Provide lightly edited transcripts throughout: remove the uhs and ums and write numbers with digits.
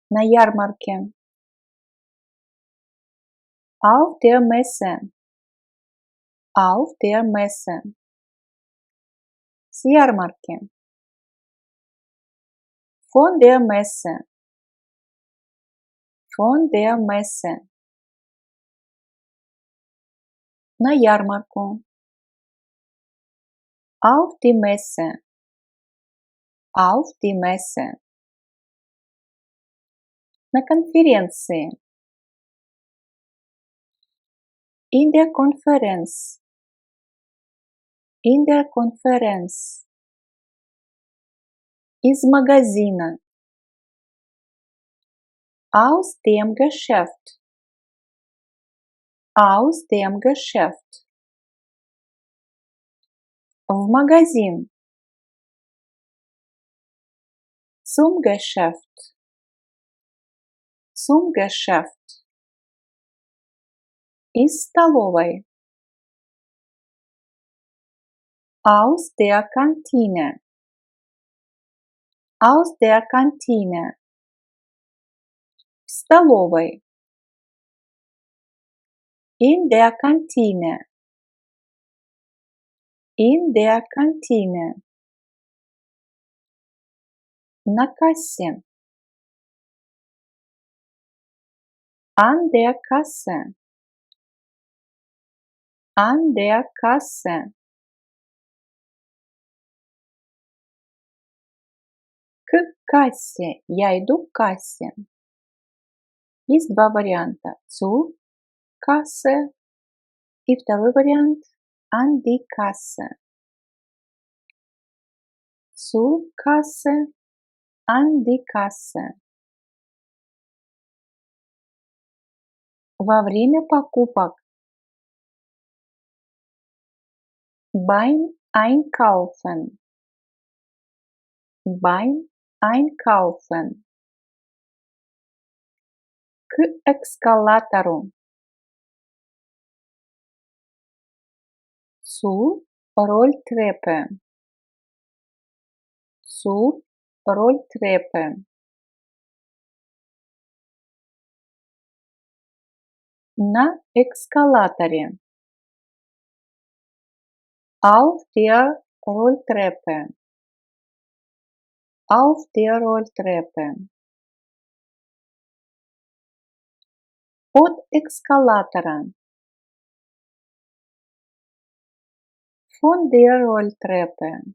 На ярмарке. Auf der Messe. Auf der Messe. С ярмарки. Von der Messe. Von der Messe. На ярмарку. Auf die Messe. Auf die Messe. На конференции. In der Konferenz. In der Konferenz. Из магазина. Aus dem Geschäft. Aus dem Geschäft. В магазин. Zum Geschäft. Zum Geschäft. Из столовой. Aus der Kantine. Aus der Kantine. В столовой. In der Kantine. In der Kantine. На кассе. An der Kasse. An der Kasse. К кассе. Я иду к кассе. Есть два варианта. Zu Kasse и второй вариант an die Kasse. Zu Kasse, an die Kasse. Во время покупок. Beim Einkaufen. Beim Einkaufen. К эскалатору. Zu Rolltreppe. Zu Rolltreppe. На эскалаторе. Auf der Rolltreppe. Auf der Rolltreppe. От эскалатора. Von der Rolltreppe.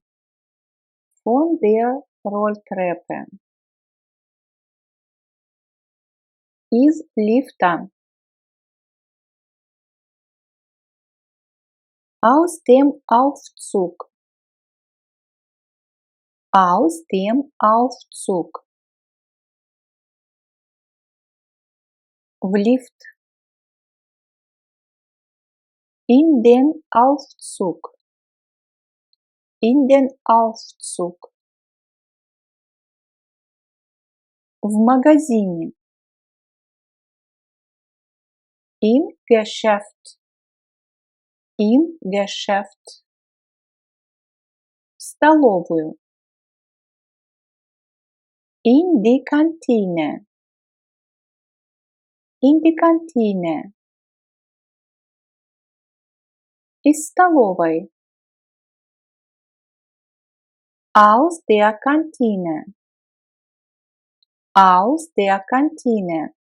Von der Rolltreppe. Из лифта. Aus dem Aufzug. Aus dem Aufzug. В лифт. In den Aufzug. In den Aufzug. В магазине. Im Geschäft. Im Geschäft. В столовую. In die Kantine. In die Kantine. Из столовой. Aus der Kantine. Aus der Kantine.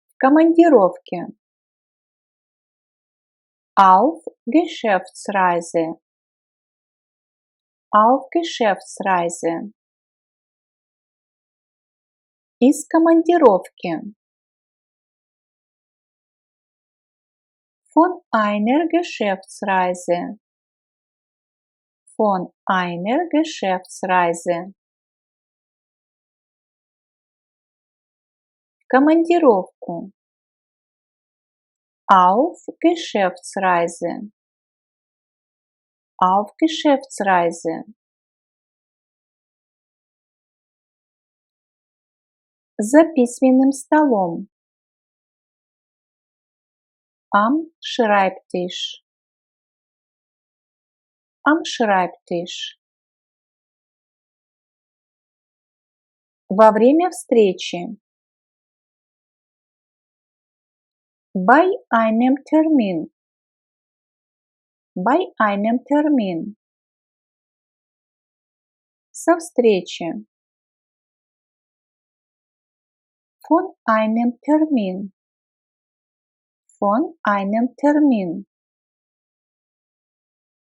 В командировке. Auf Geschäftsreise. Auf Geschäftsreise. Из командировки. Von einer Geschäftsreise. Von einer Geschäftsreise. В командировку. Auf Geschäftsreise. Auf Geschäftsreise. За письменным столом. Am Schreibtisch. Am Schreibtisch. Во время встречи. Bei einem Termin. Bei einem Termin. Со встречи. Von einem Termin. Von einem Termin.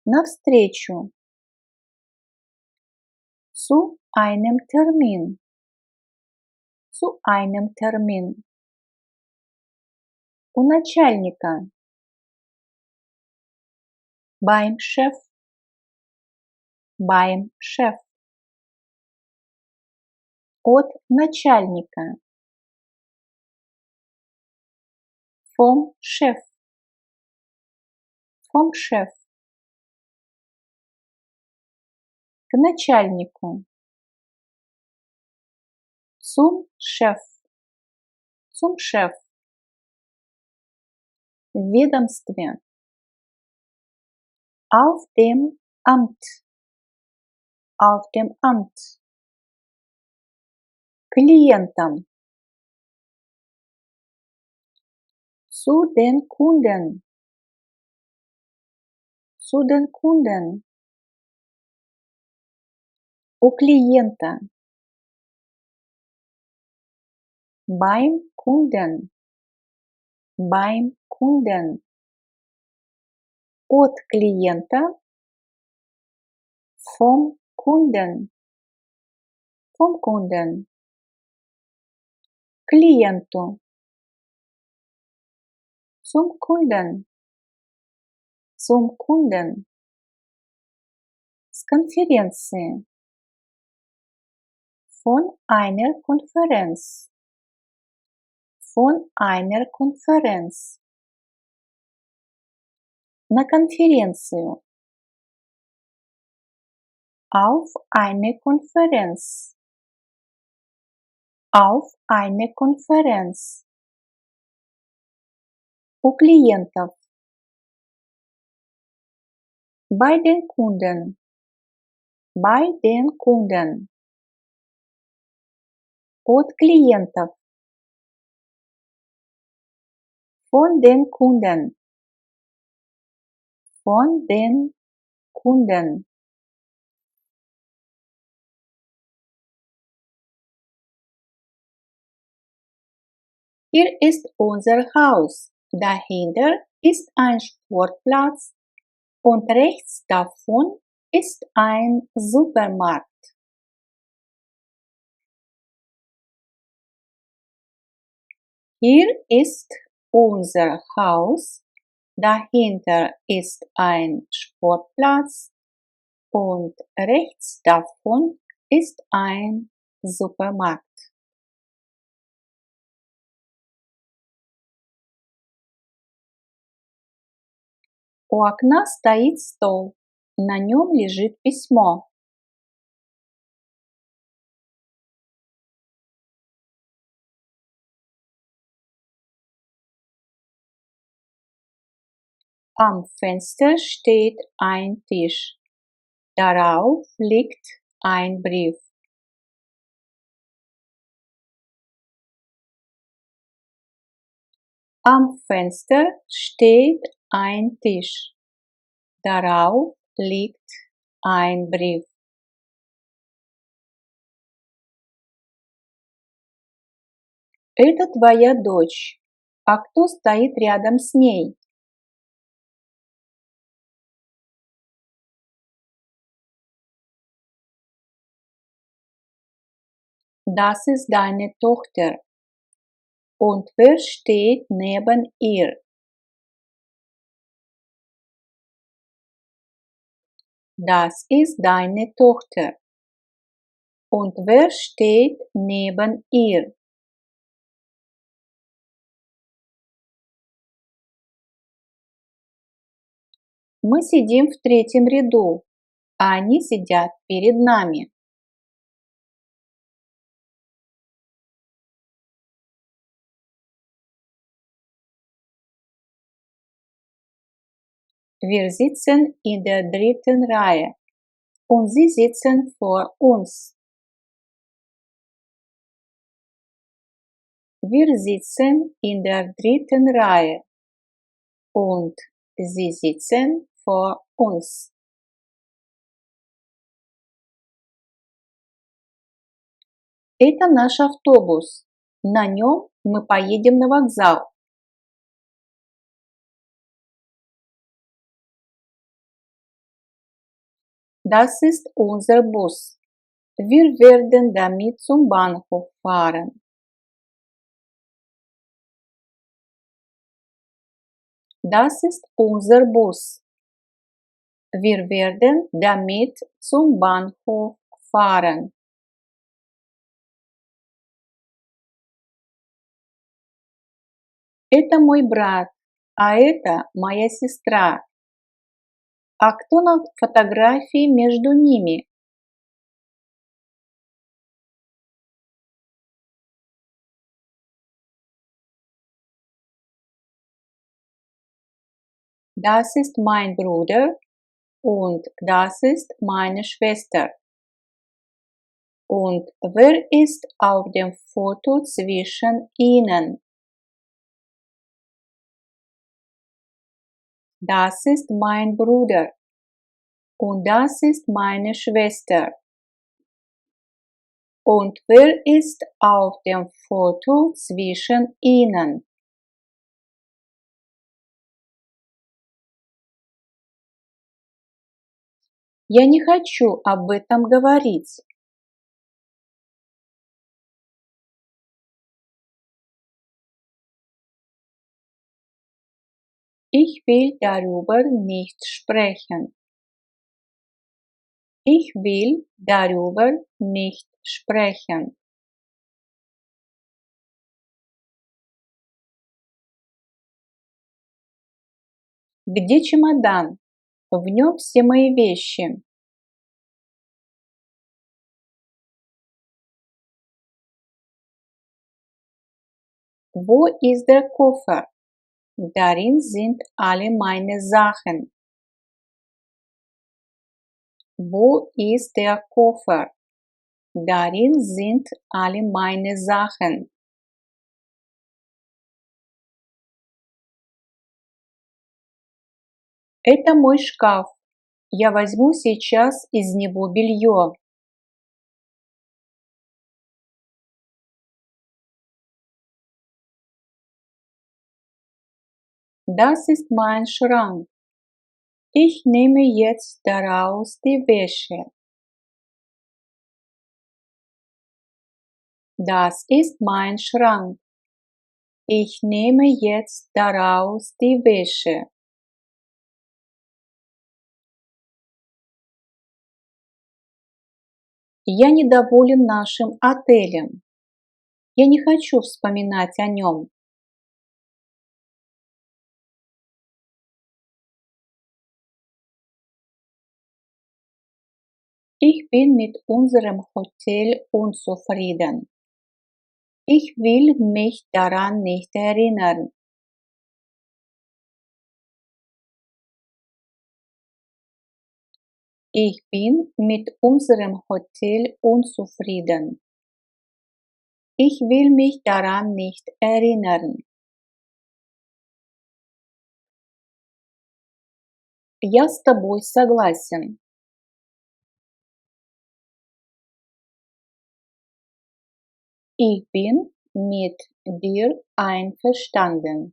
Навстречу. Zu einem Termin. Zu einem Termin. У начальника. Beim Chef. Beim Chef. От начальника. Vom Chef. Vom Chef. К начальнику. Zum Chef. Zum Chef. В ведомстве. Auf dem Amt. Auf dem Amt. Клиентам. Zu den Kunden. Zu den Kunden. У клиента. Beim Kunden. Beim Kunden. От клиента. Vom Kunden. Vom Kunden. Клиенту. Zum Kunden. Zum Kunden. С конференции. Von einer Konferenz. Von einer Konferenz. На конференцию. Auf eine Konferenz. Auf eine Konferenz. У клиентов. Bei den Kunden. Bei den Kunden. От клиентов. Von den Kunden. Von den Kunden. Hier ist unser Haus. Dahinter ist ein Sportplatz und rechts davon ist ein Supermarkt. Hier ist unser Haus. Dahinter ist ein Sportplatz und rechts davon ist ein Supermarkt. У окна стоит стол. На нем лежит письмо. Am Fenster steht ein Tisch. Darauf liegt ein Brief. Am Fenster steht ein Tisch. Darauf liegt ein Brief. Это твоя дочь. А кто стоит рядом с ней? Das ist deine Tochter. Und wer steht neben ihr? Das ist deine Tochter. Und wer steht neben ihr? Мы сидим в третьем ряду, а они сидят перед нами. Wir sitzen in der dritten Reihe und sie sitzen vor uns. Wir sitzen in der dritten Reihe und sie sitzen vor uns. Это наш автобус. На нем мы поедем на вокзал. Das ist unser Bus. Wir werden damit zum Bahnhof fahren. Das ist unser Bus. Wir werden damit zum Bahnhof fahren. Это мой брат, а это моя сестра. А кто на фотографии между ними? Das ist mein Bruder und das ist meine Schwester. Und wer ist auf dem Foto zwischen ihnen? Das ist mein Bruder und das ist meine Schwester. Und wer ist auf dem Foto zwischen ihnen? Я не хочу об этом говорить. Ich will darüber nicht sprechen. Ich will darüber nicht sprechen. Где чемодан? В нем все мои вещи. Wo ist der Koffer? Darin sind alle meine Sachen. Wo ist der Koffer? Darin sind alle meine Sachen. Это мой шкаф. Я возьму сейчас из него белье. Das ist mein Schrank. Ich nehme jetzt daraus die Wäsche. Das ist mein Schrank. Ich nehme jetzt daraus die Wäsche. Я недоволен нашим отелем. Я не хочу вспоминать о нем. Ich bin mit unserem Hotel unzufrieden. Ich will mich daran nicht erinnern. Ich bin mit unserem Hotel unzufrieden. Ich will mich daran nicht erinnern. Я с тобой согласен. Ich bin mit dir einverstanden.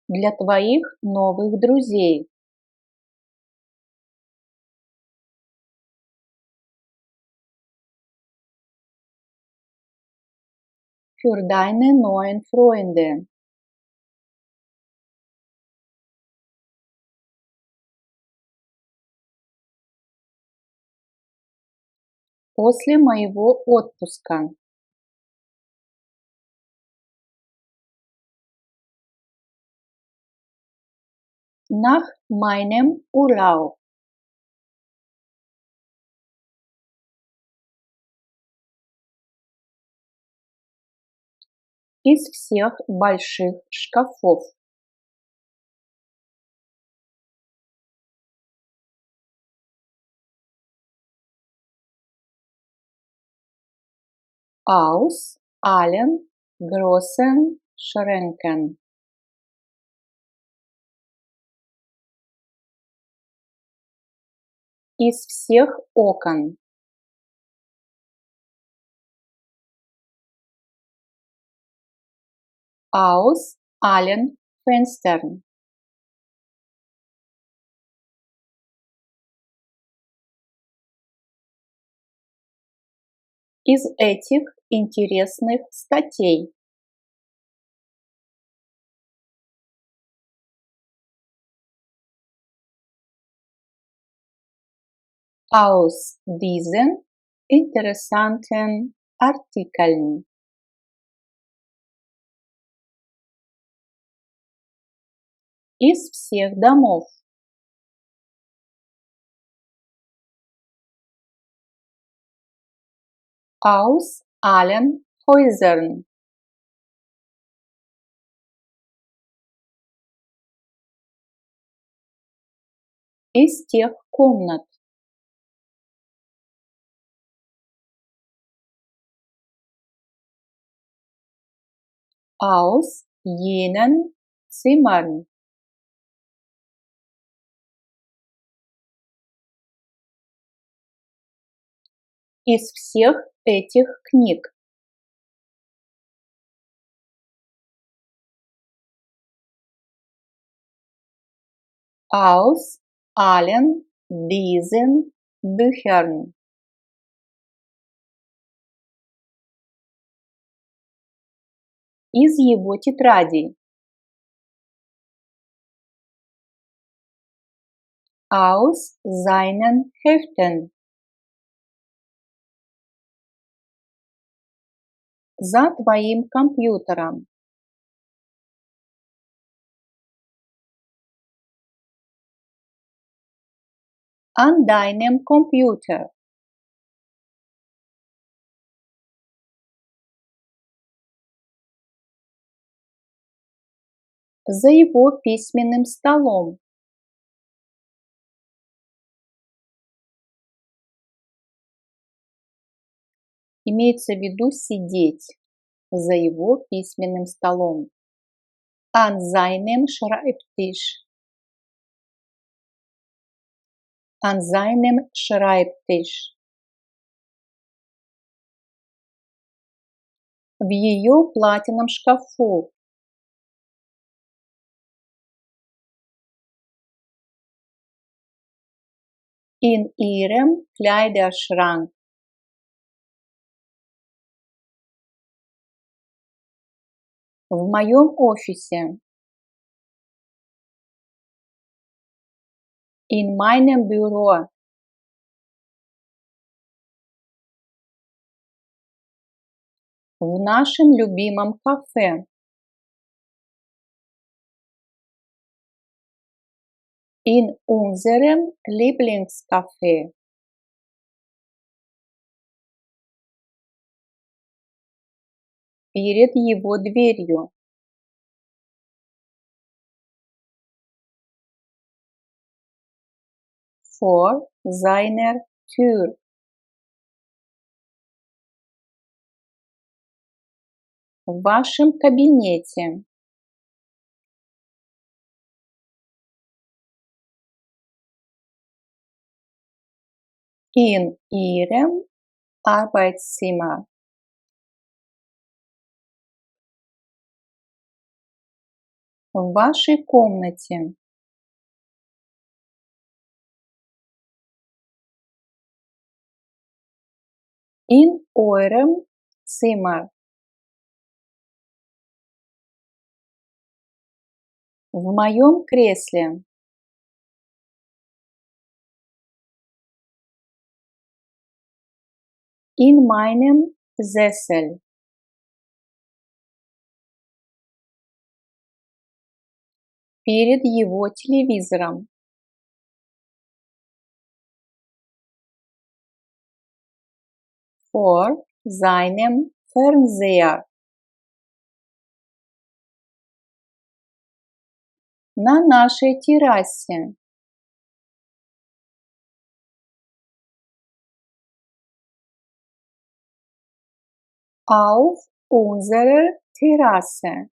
Для твоих новых друзей. Für deine neuen Freunde. После моего отпуска. Nach meinem Urlaub. Из всех больших шкафов. Aus allen großen Schränken. Из всех окон. Aus allen Fenstern. Из этих интересных статей. Aus diesen interessanten Artikeln. Из всех домов. Aus allen Häusern. Из тех комнат. Aus jenen Zimmern. Из всех этих книг. Aus allen diesen Büchern. Из его тетрадей. Aus seinen Heften. За твоим компьютером. An deinem Computer. За его письменным столом. Имеется в виду сидеть за его письменным столом. An seinem Schreibtisch. An seinem Schreibtisch. В ее платяном шкафу. In ihrem Kleiderschrank. В моем офисе. In meinem Büro. В нашем любимом кафе. In unserem Lieblingscafé. Перед его дверью. Vor seiner Tür. В вашем кабинете. In ihrem Arbeitszimmer. В вашей комнате. In eurem Zimmer. В моем кресле. In meinem Sessel. Перед его телевизором. Vor seinem Fernseher. На нашей террасе. auf unserer Terrasse.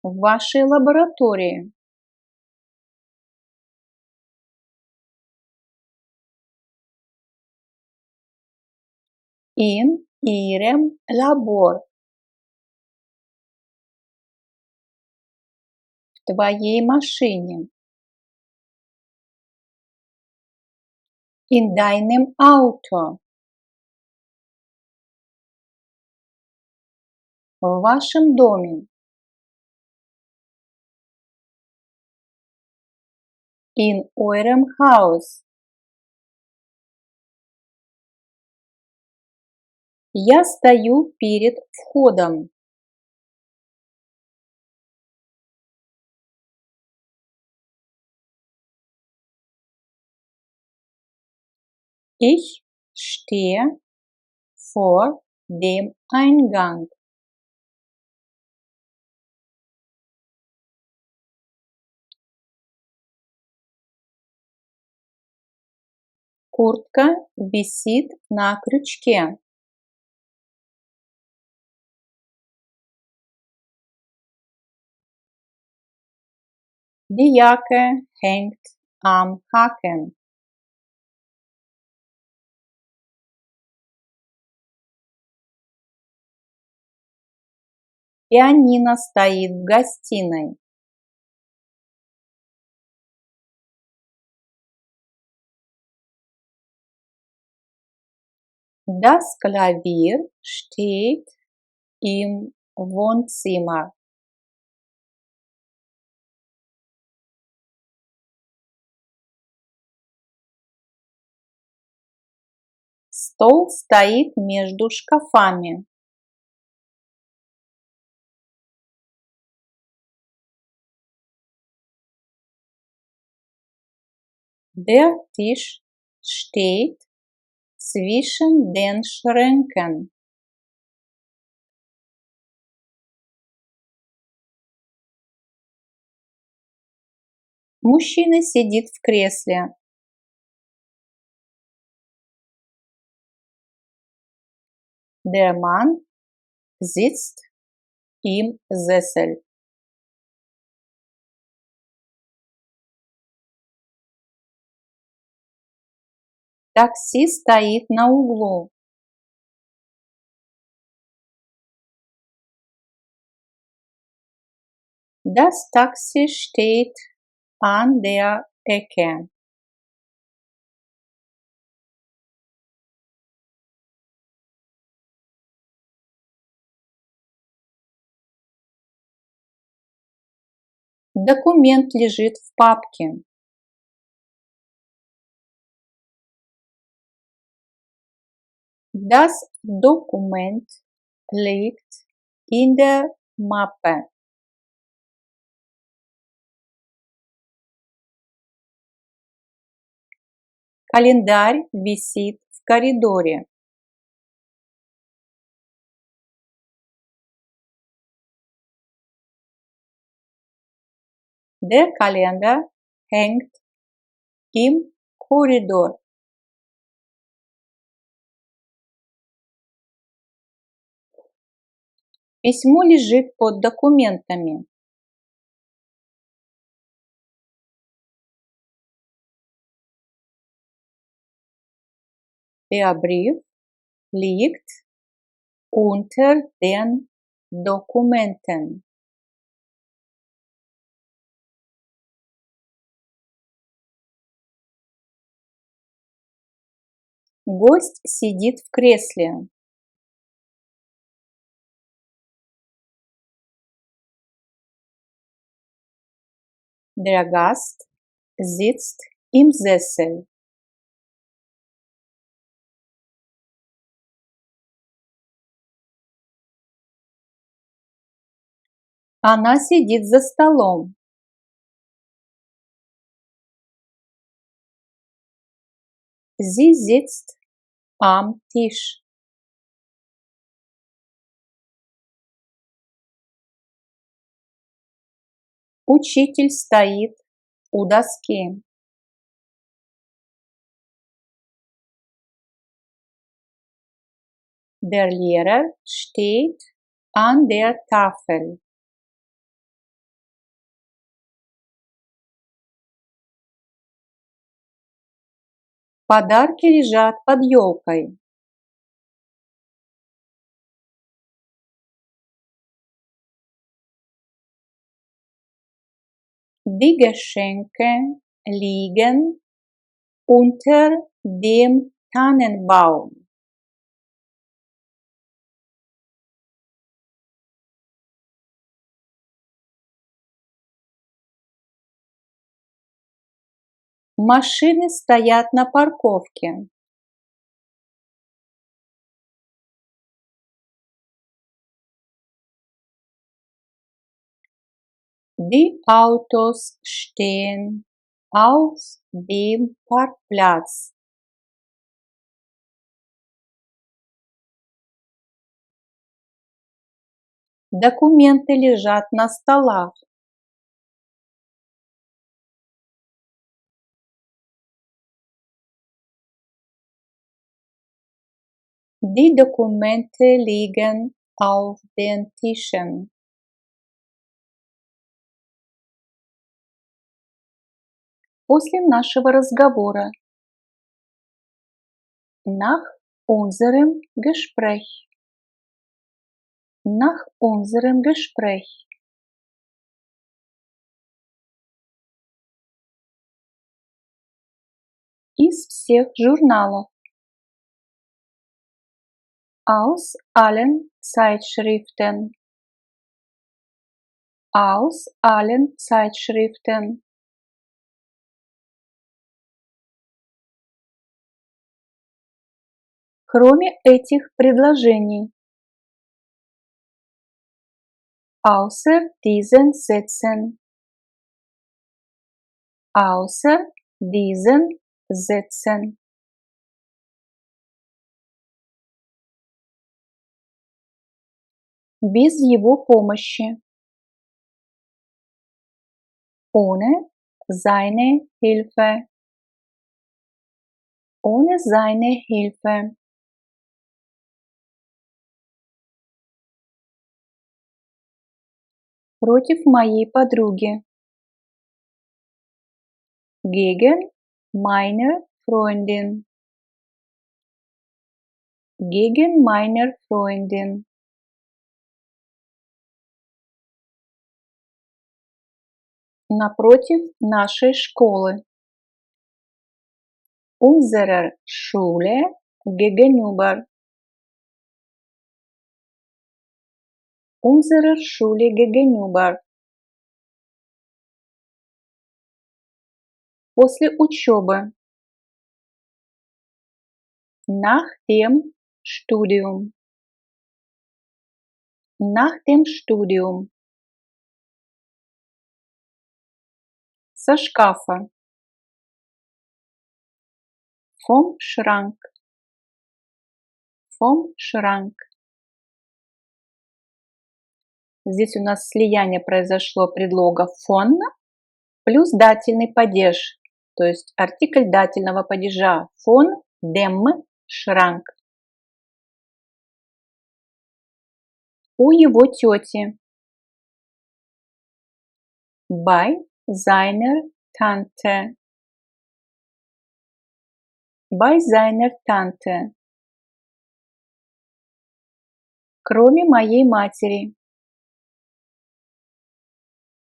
В вашей лаборатории. In ihrem Labor. В твоей машине. In deinem Auto. В вашем доме. In eurem Haus. Я стою перед входом. Ich stehe vor dem Eingang. Куртка висит на крючке. Die Jacke hängt am Haken. Пианино стоит в гостиной. Das Klavier steht im Wohnzimmer. Стол стоит между шкафами. Der Tisch steht zwischen den Schränken. Мужчина сидит в кресле. Der Mann sitzt im Sessel. Такси стоит на углу. Das Taxi steht an der Ecke. Документ лежит в папке. Das Dokument liegt in der Mappe. Календарь висит в коридоре. Der Kalender hängt im Korridor. Письмо лежит под документами. Der Brief liegt unter den Dokumenten. Гость сидит в кресле. Der Gast sitzt im Sessel. Она сидит за столом. Sie sitzt am Tisch. Учитель стоит у доски. Der Lehrer steht an der Tafel. Подарки лежат под елкой. Die Geschenke liegen unter dem Tannenbaum. Машины стоят на парковке. Die Autos stehen auf dem Parkplatz. Документы лежат на столах. Die Dokumente liegen auf den Tischen. После нашего разговора. Nach unserem Gespräch. Nach unserem Gespräch. Из всех журналов. Aus allen Zeitschriften. Aus allen Zeitschriften. Кроме этих предложений. Außer diesen Sätzen. Außer diesen Sätzen. Без его помощи. Ohne seine Hilfe. Ohne seine Hilfe. Против моей подруги. Gegen meine Freundin. Gegen meine Freundin. Напротив нашей школы. Unserer Schule gegenüber. Unserer Schule gegenüber. После учебы. Nach dem Studium. Nach dem Studium. Со шкафа. Vom Schrank. Vom Schrank. Здесь у нас слияние произошло предлога von плюс дательный падеж, то есть артикль дательного падежа von dem Schrank. У его тети. Bei seiner Tante. Bei seiner Tante. Кроме моей матери.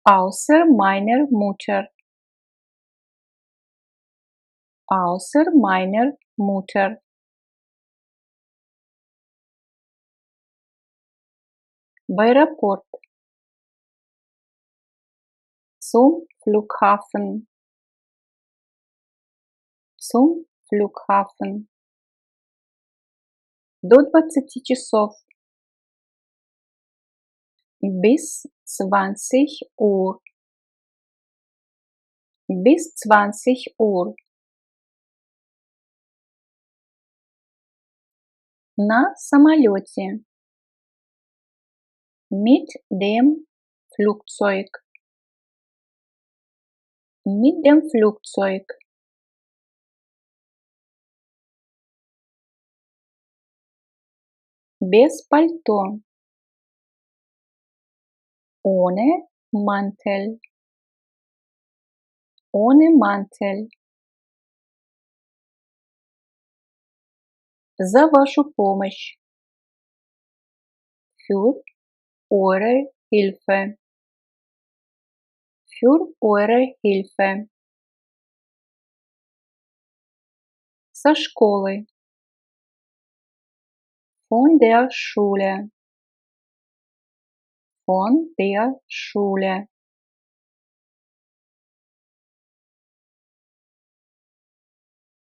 Außer meiner Mutter. Außer meiner Mutter. В аэропорт. Zum Flughafen. Zum Flughafen. До 20 часов. Bis 20 Uhr. Bis 20 Uhr. На самолете. Mit dem Flugzeug. Mit dem Flugzeug. Без пальто. Ohne Mantel. Ohne Mantel. За вашу помощь. Für eure Hilfe. Für eure Hilfe. Со школы. Von der Schule. Von der Schule.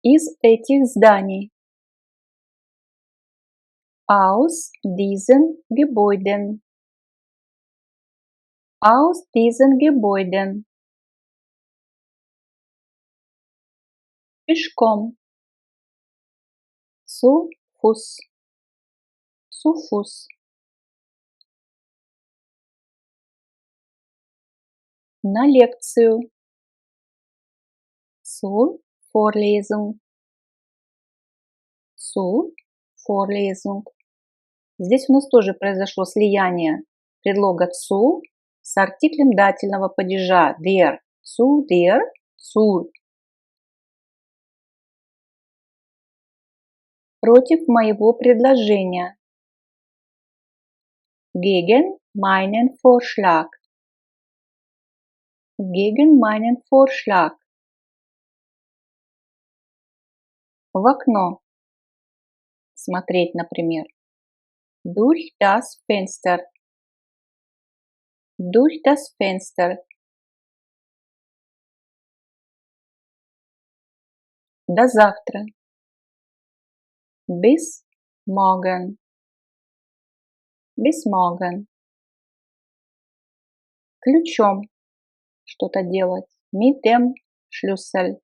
Из этих зданий. Aus diesen Gebäuden. Aus diesen Gebäuden. Пешком. Zu Fuß. Zu Fuß. На лекцию. Zur Vorlesung. Zur Vorlesung. Здесь у нас тоже произошло слияние предлога zu с артиклем дательного падежа der. Zu der, zur. Против моего предложения. Gegen meinen Vorschlag. Gegen meinen Vorschlag. В окно. Смотреть, например. Durch das Fenster. Durch das Fenster. До завтра. Bis morgen. Bis morgen. Ключом. Что-то делать. Mit dem Schlüssel.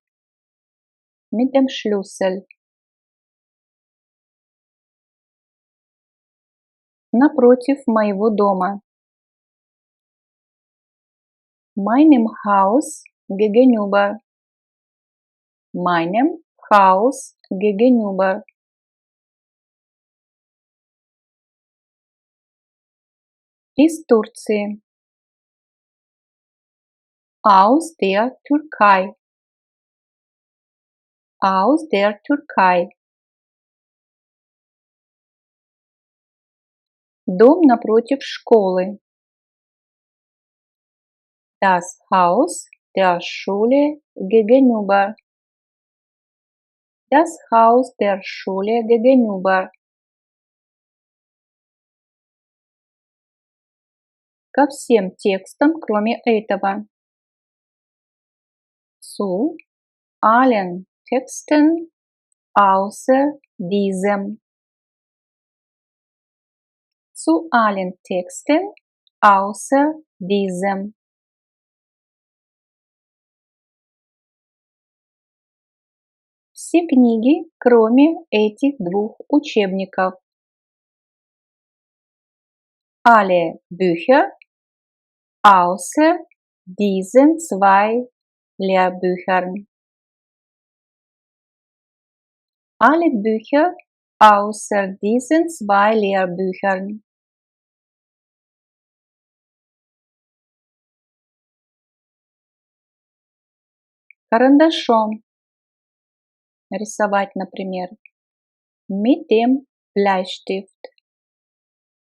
Mit dem Schlüssel. Напротив моего дома. Meinem Haus gegenüber. Meinem Haus gegenüber. Из Турции. Aus der Türkei. Aus der Türkei. Дом напротив школы. Das Haus der Schule gegenüber. Das Haus der Schule gegenüber. Ко всем текстам, кроме этого. Zu allen Texten außer diesem. Zu allen Texten außer diesem. Все книги, кроме этих двух учебников. Alle Bücher außer diesen zwei Lehrbüchern. Alle Bücher außer diesen zwei Lehrbüchern. Карандашом. Рисовать, например. Mit dem Bleistift.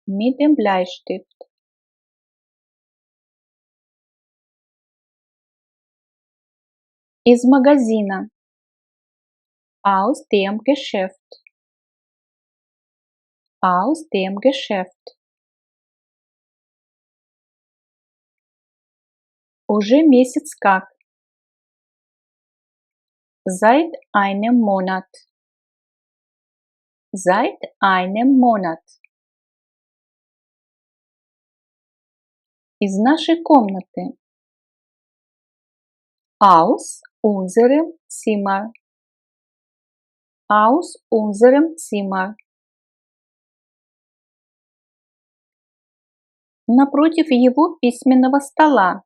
Mit dem Bleistift. Из магазина. Aus dem Geschäft. Aus dem Geschäft. Уже месяц как. Seit einem Monat. Seit einem Monat. Из нашей комнаты. Aus unserem Zimmer. Aus unserem Zimmer. Напротив его письменного стола.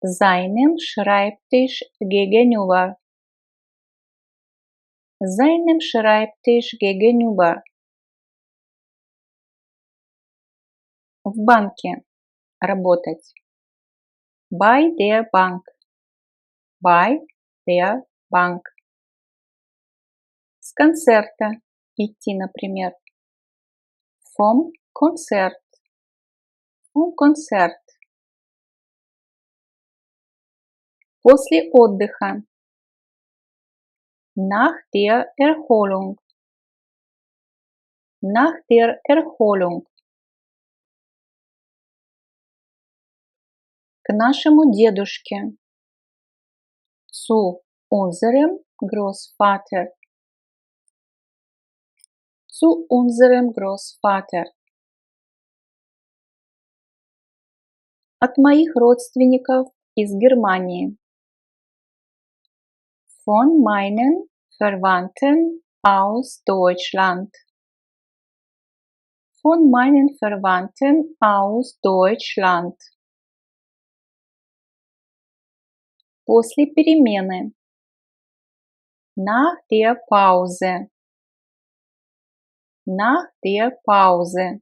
Seinem Schreibtisch gegenüber. Seinem Schreibtisch gegenüber. В банке работать. Bei der Bank. Bei der Bank. С концерта идти, например. Vom Konzert. Vom Konzert. После отдыха. Nach der Erholung. Nach der Erholung. К нашему дедушке. Zu unserem Großvater. Zu unserem Großvater. От моих родственников из Германии. Von meinen Verwandten aus Deutschland. Von meinen Verwandten aus Deutschland. После перемены. Nach der Pause. Nach der Pause.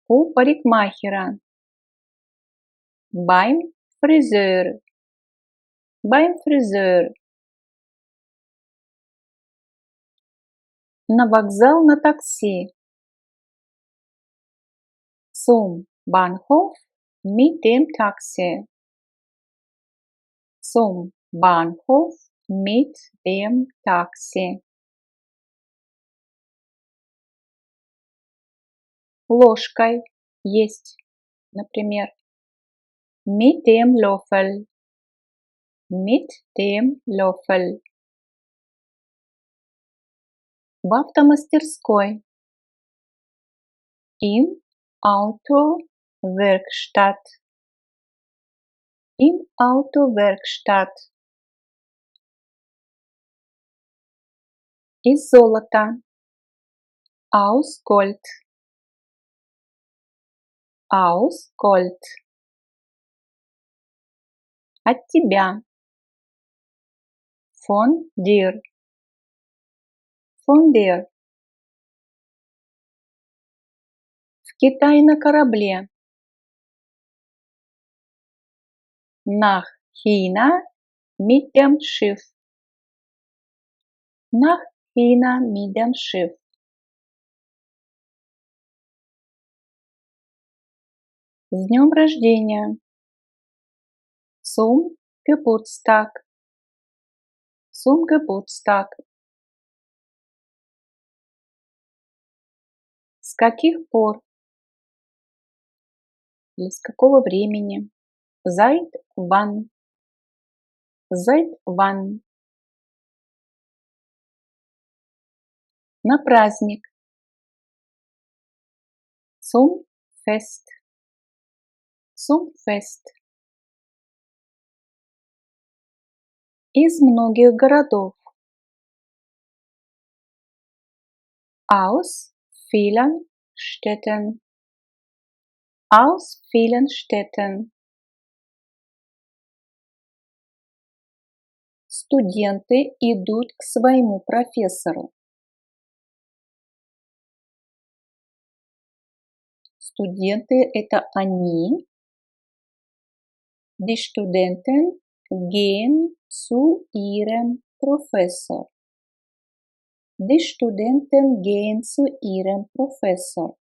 У парикмахера. Beim Friseur. Beim Friseur. На вокзал на такси. Zum Bahnhof mit dem Taxi. Zum Bahnhof mit dem Taxi. Ложкой есть, например. Mit dem Löffel. Mit dem Löffel. В автомастерской. Im Autowerkstatt. Im Autowerkstatt. Из золота. Aus Gold. Aus Gold. От тебя. Von dir. Von dir. В Китай на корабле. Nach China mit dem Schiff. Nach China mit dem Schiff. С днем рождения. Zum Geburtstag. Zum Geburtstag. С каких пор? Или с какого времени? Seit wann? Seit wann? На праздник. Zum Fest. Zum Fest. Из многих городов. Aus vielen Städten. Aus vielen Städten. Студенты идут к своему профессору. Студенты – это они. Die Studenten gehen zu ihrem Professor. Die Studenten gehen zu ihrem Professor.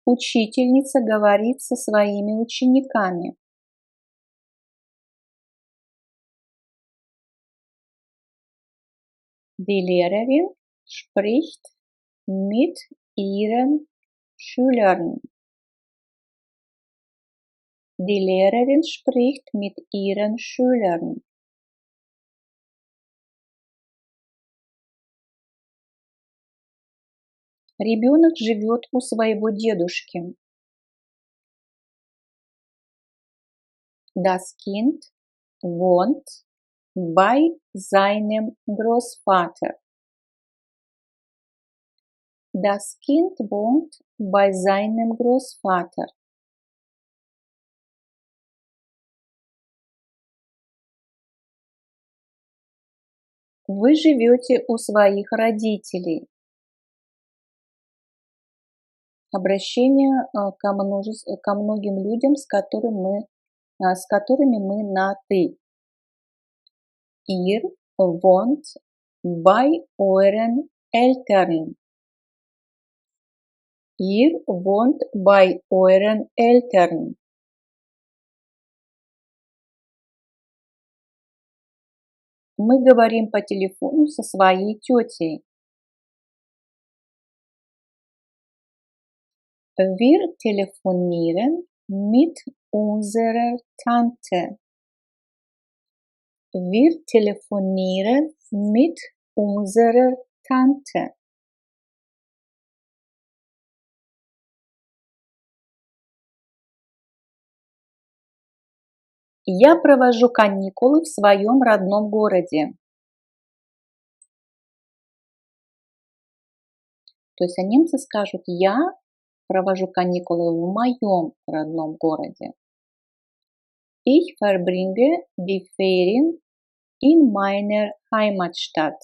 Учительница говорит со своими учениками. Die Lehrerin spricht mit ihren Schülern. Die Lehrerin spricht mit ihren Schülern. Ребенок живет у своего дедушки. Das Kind wohnt bei seinem Großvater. Das Kind wohnt bei seinem Großvater. Вы живете у своих родителей. Обращение ко многим людям, с которыми мы на «ты». Ihr wohnt bei euren Eltern. Ihr wohnt bei euren Eltern. Мы говорим по телефону со своей тетей. Wir telefonieren mit unserer Tante. Wir telefonieren mit unserer Tante. Я провожу каникулы в своем родном городе. То есть немцы скажут: я провожу каникулы в моем родном городе. Ich verbringe die Ferien in meiner Heimatstadt.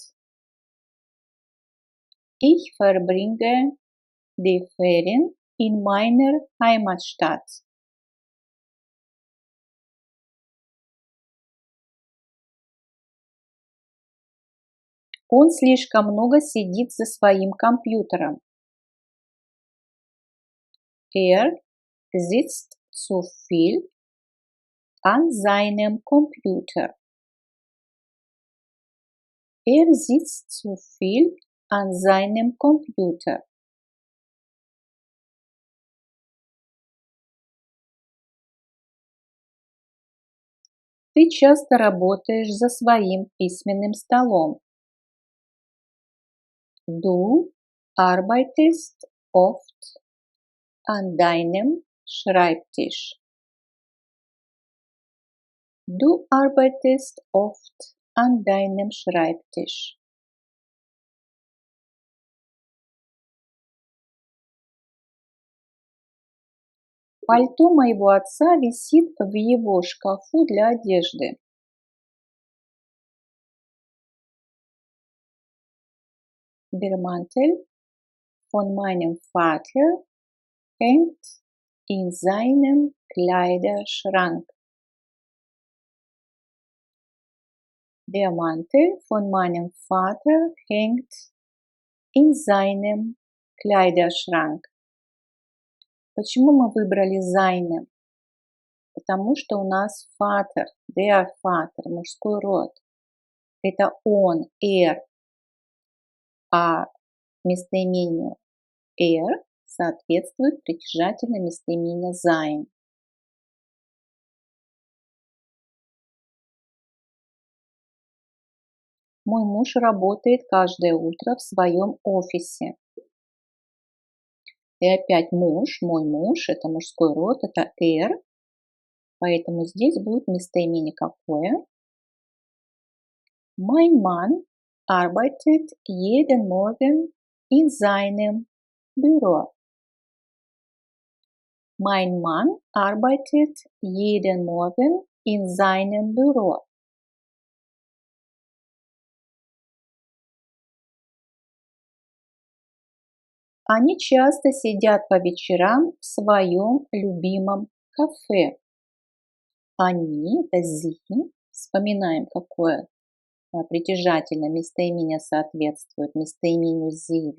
Ich verbringe die Ferien in meiner Heimatstadt. Он слишком много сидит за своим компьютером. Sitzt zu viel an seinem Computer. Sitzt zu viel an seinem Computer. Ты часто работаешь за своим письменным столом. Du arbeitest oft an deinem Schreibtisch. Du arbeitest oft an deinem Schreibtisch. Пальто моего отца висит в его шкафу для одежды. Der Mantel von meinem Vater hängt in seinem Kleiderschrank. Der Mantel von meinem Vater hängt in seinem Kleiderschrank. Почему мы выбрали seinem? Потому что у нас Vater, der Vater, мужской род. Это он, а местоимению соответствует притяжательное местоимение sein. Мой муж работает каждое утро в своем офисе. И опять мой муж, это мужской род, это поэтому здесь будет местоимение какое? Mein Mann arbeitet jeden Morgen in seinem Büro. Mein Mann arbeitet jeden Morgen in seinem Büro. Они часто сидят по вечерам в своем любимом кафе. Они, это sie, вспоминаем, какое притяжательное местоимение соответствует местоимению sie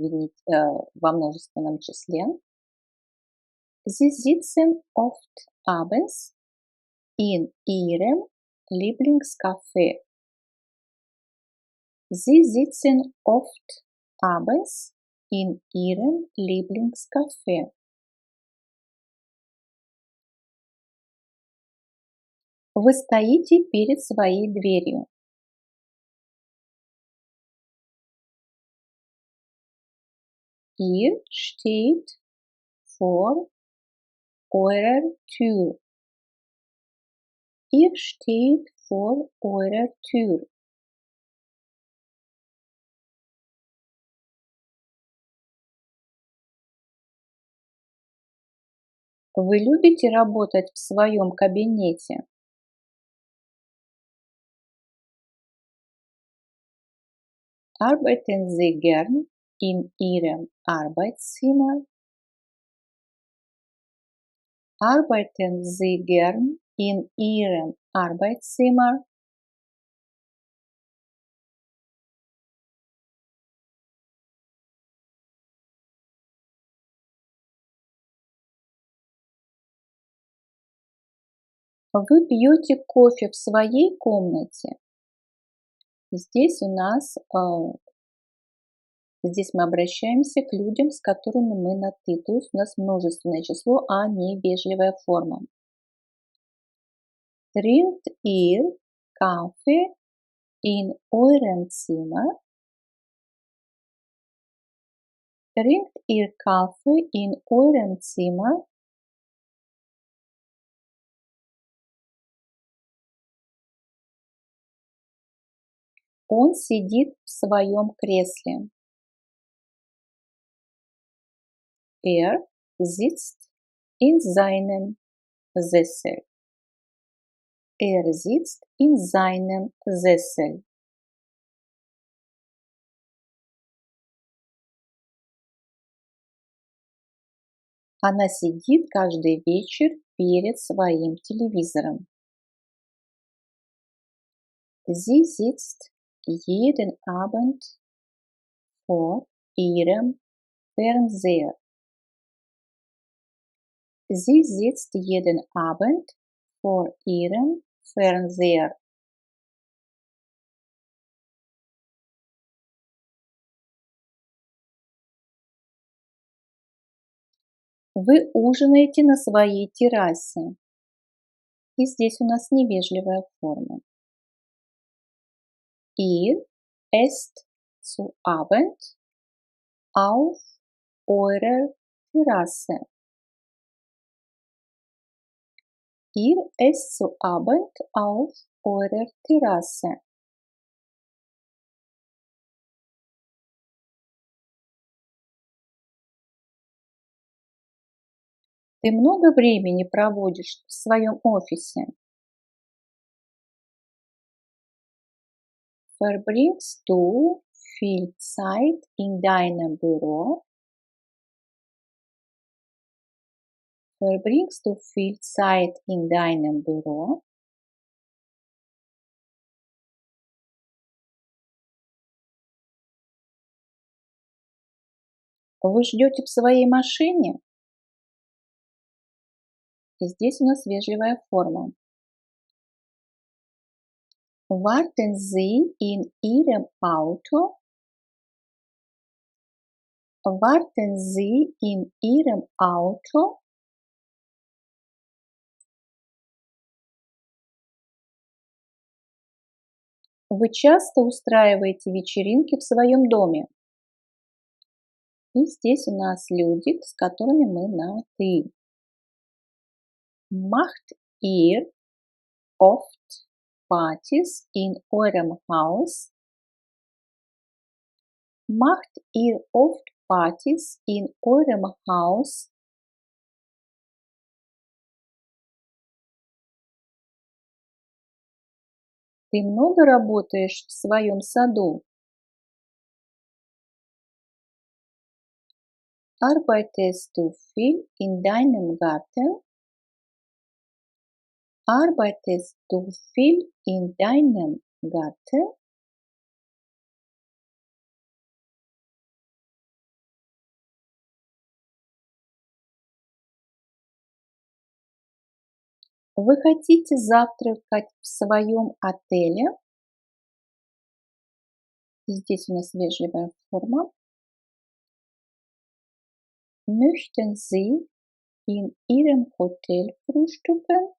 во множественном числе. Sie sitzen oft abends in ihrem Lieblingscafé. Sie sitzen oft abends in ihrem Lieblingscafé. Вы стоите перед своей дверью. Ihr steht vor eurer Tür. Ihr steht vor eurer Tür. Вы любите работать в своем кабинете? Arbeiten Sie gern in Ihrem Arbeitszimmer? Arbeiten Sie gern in Ihrem Arbeitszimmer? Вы пьете кофе в своей комнате? Здесь у нас, здесь мы обращаемся к людям, с которыми мы на «ты», то есть у нас множественное число, а не вежливая форма. Trinkt ihr Kaffee in eurem Zimmer? Trinkt ihr Kaffee in eurem Zimmer? Он сидит в своем кресле. Er sitzt in seinem Sessel. Er sitzt in seinem Sessel. Она сидит каждый вечер перед своим телевизором. Sie sitzt jeden Abend vor ihrem Fernseher. Sie sitzt jeden Abend vor ihrem Fernseher. Вы ужинаете на своей террасе. И здесь у нас невежливая форма. Ihr esst zu Abend auf eurer Terrasse. Ihr esst zu Abend auf eurer Terrasse. Ты много времени проводишь в своем офисе? Verbringst du viel Zeit in deinem Büro? Verbringst du viel Zeit in deinem Büro? Вы ждете в своей машине? И здесь у нас вежливая форма. Warten Sie in Ihrem Auto? Warten Sie in Ihrem Auto? Вы часто устраиваете вечеринки в своем доме? И здесь у нас люди, с которыми мы на «ты». Macht ihr oft Partys in eurem Haus? Macht ihr oft Partys in eurem Haus? Ты много работаешь в своем саду? Arbeitest du viel in deinem Garten? Arbeitest du viel in deinem Garten? Вы хотите завтракать в своем отеле? И здесь у нас вежливая форма. Möchten Sie in Ihrem Hotel frühstücken?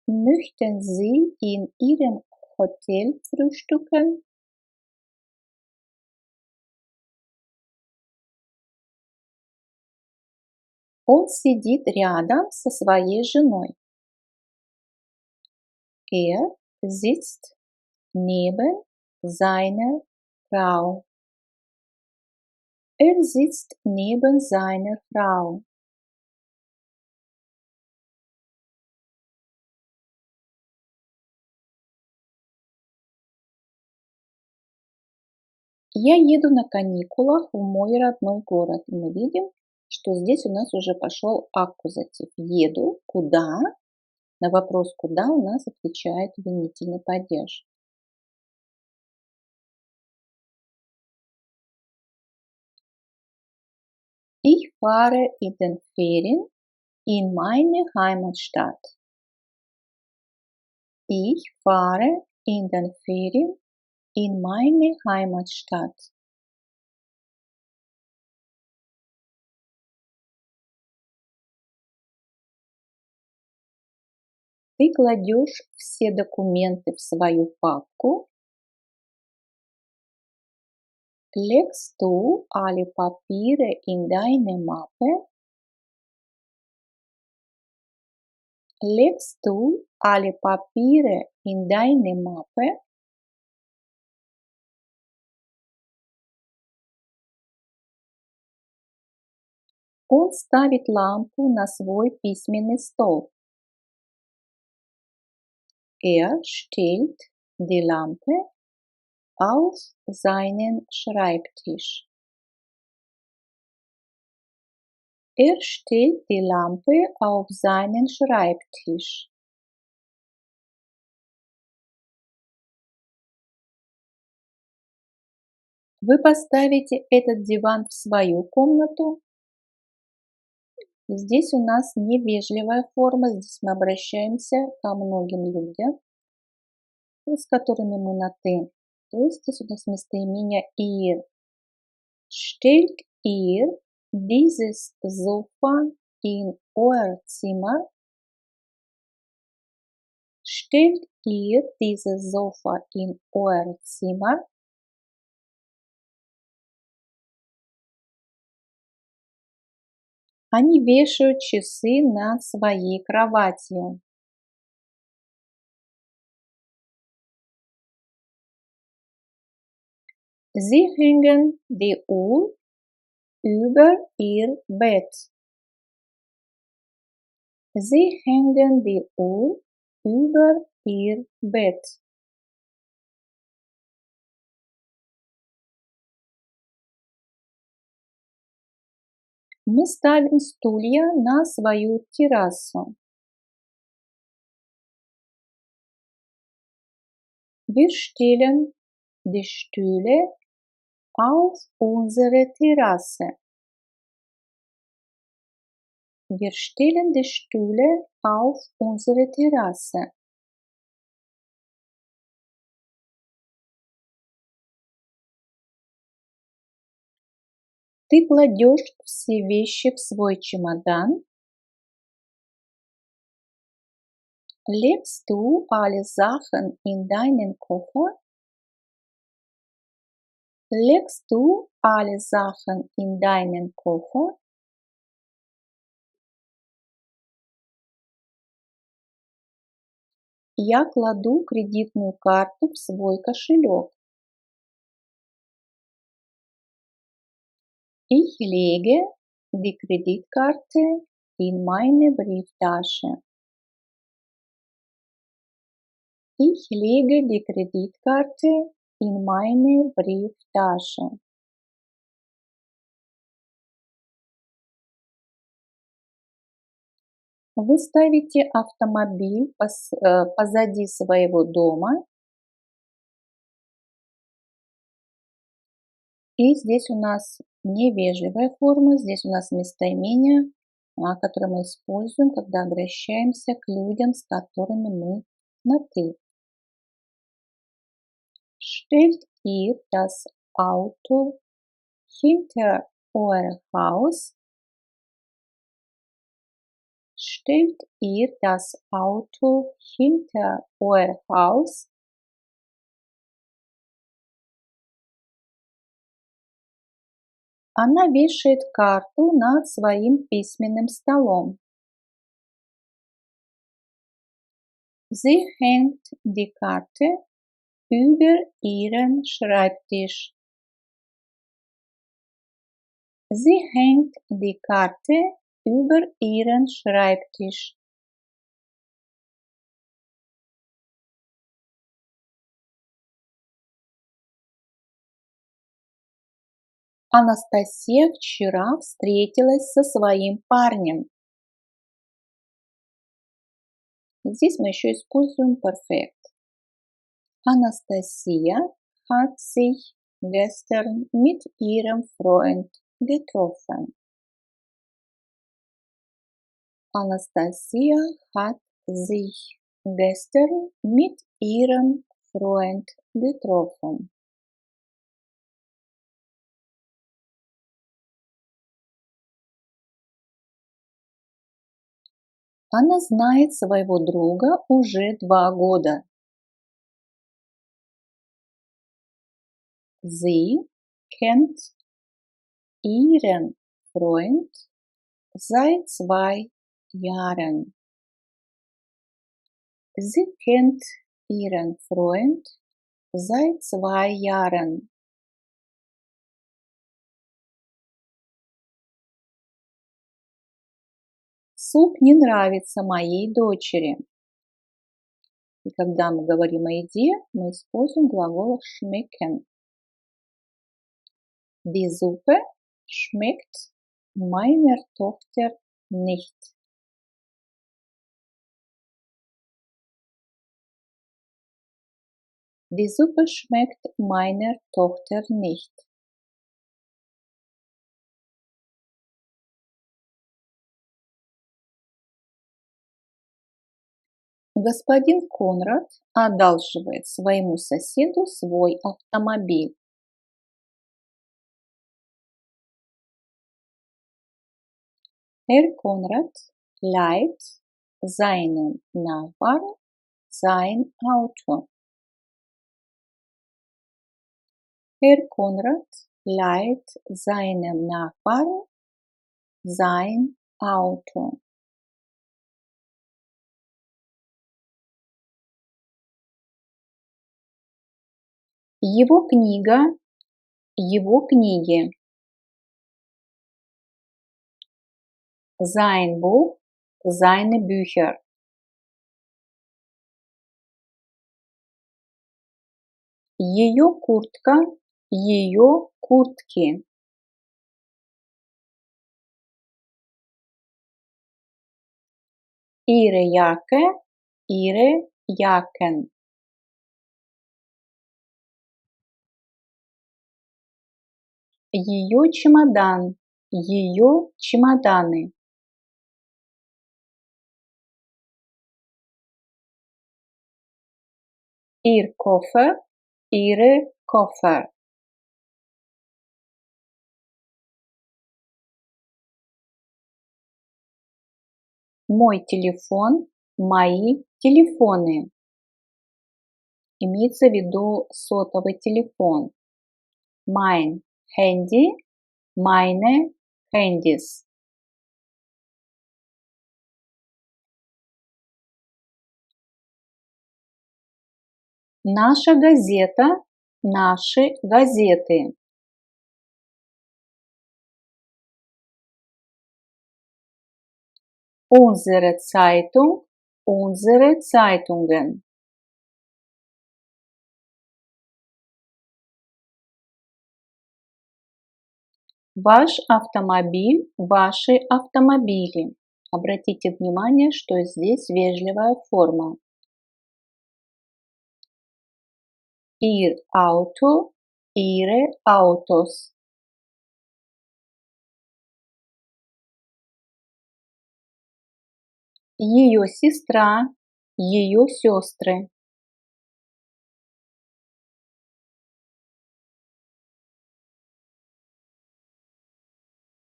Möchten Sie in Ihrem Hotel frühstücken? Он сидит рядом со своей женой. Er sitzt neben seiner Frau. Er sitzt neben seiner Frau. Я еду на каникулах в мой родной город. И мы видим, что здесь у нас уже пошел аккузатив. Еду. Куда? На вопрос «куда» у нас отвечает винительный падеж. Ich fahre in den Ferien in meine Heimatstadt. Ich fahre in den Ferien in meine Heimatstadt. Ты кладешь все документы в свою папку. Legst du alle Papiere in deine Mappe? Legst du alle Papiere in deine Mappe? Он ставит лампу на свой письменный стол. Er stellt die Lampe auf seinen Schreibtisch. Er stellt die Lampe auf seinen Schreibtisch. Вы поставите этот диван в свою комнату. Здесь у нас невежливая форма, здесь мы обращаемся ко многим людям, с которыми мы на «ты». То есть здесь у нас местоимение «ihr». Stellt ihr dieses Sofa in euer Zimmer? Stellt ihr dieses Sofa in euer Zimmer? Они вешают часы над своей кроватью. Sie hängen die Uhr über ihr Bett. Sie hängen die Uhr über ihr Bett. Мы ставим стулья на свою террасу. Wir stellen die Stühle auf unsere Terrasse. Wir stellen die Stühle auf unsere Terrasse. Ты кладешь все вещи в свой чемодан. Legst du alle Sachen in deinen Koffer? Legst du alle Sachen in deinen Koffer? Я кладу кредитную карту в свой кошелек. Ich lege die Kreditkarte in meine Brieftasche. Ich lege die Kreditkarte in meine Brieftasche. Вы ставите автомобиль позади своего дома. И здесь у нас невежливая форма, здесь у нас местоимение, которое мы используем, когда обращаемся к людям, с которыми мы на «ты». Stellt ihr das Auto hinter euer Haus? Stellt ihr das Auto hinter euer Haus? Она вешает карту над своим письменным столом. Sie hängt die Karte über ihren Schreibtisch. Sie hängt die Karte über ihren Schreibtisch. Анастасия вчера встретилась со своим парнем. Здесь мы еще используем perfekt. Anastasia hat sich gestern mit ihrem Freund getroffen. Anastasia hat sich gestern mit ihrem Freund getroffen. Она знает своего друга уже 2 года. Sie kennt ihren Freund seit 2 Jahren. Sie kennt ihren Freund seit 2 Jahren. Суп не нравится моей дочери. И когда мы говорим о еде, мы используем глагол schmecken. Die Suppe schmeckt meiner Tochter nicht. Die Suppe schmeckt meiner Tochter nicht. Господин Конрад одалживает своему соседу свой автомобиль. Herr Konrad leiht seinem Nachbarn sein Auto. Herr Konrad leiht seinem Nachbarn sein Auto. Его книга, его книги. Sein Buch, seine Bücher. Ее куртка, ее куртки. Ihre Jacke, ihre Jacken. Ее чемодан, ее чемоданы. Ihr Koffer, ihre Koffer. Мой телефон, мои телефоны. Имеется в виду сотовый телефон. Mein Handy, meine Handys. Наша газета, наши газеты. Unsere Zeitung, unsere Zeitungen. Ваш автомобиль, ваши автомобили. Обратите внимание, что здесь вежливая форма. Ihr Auto, ihre Autos. Ее сестра, ее сестры.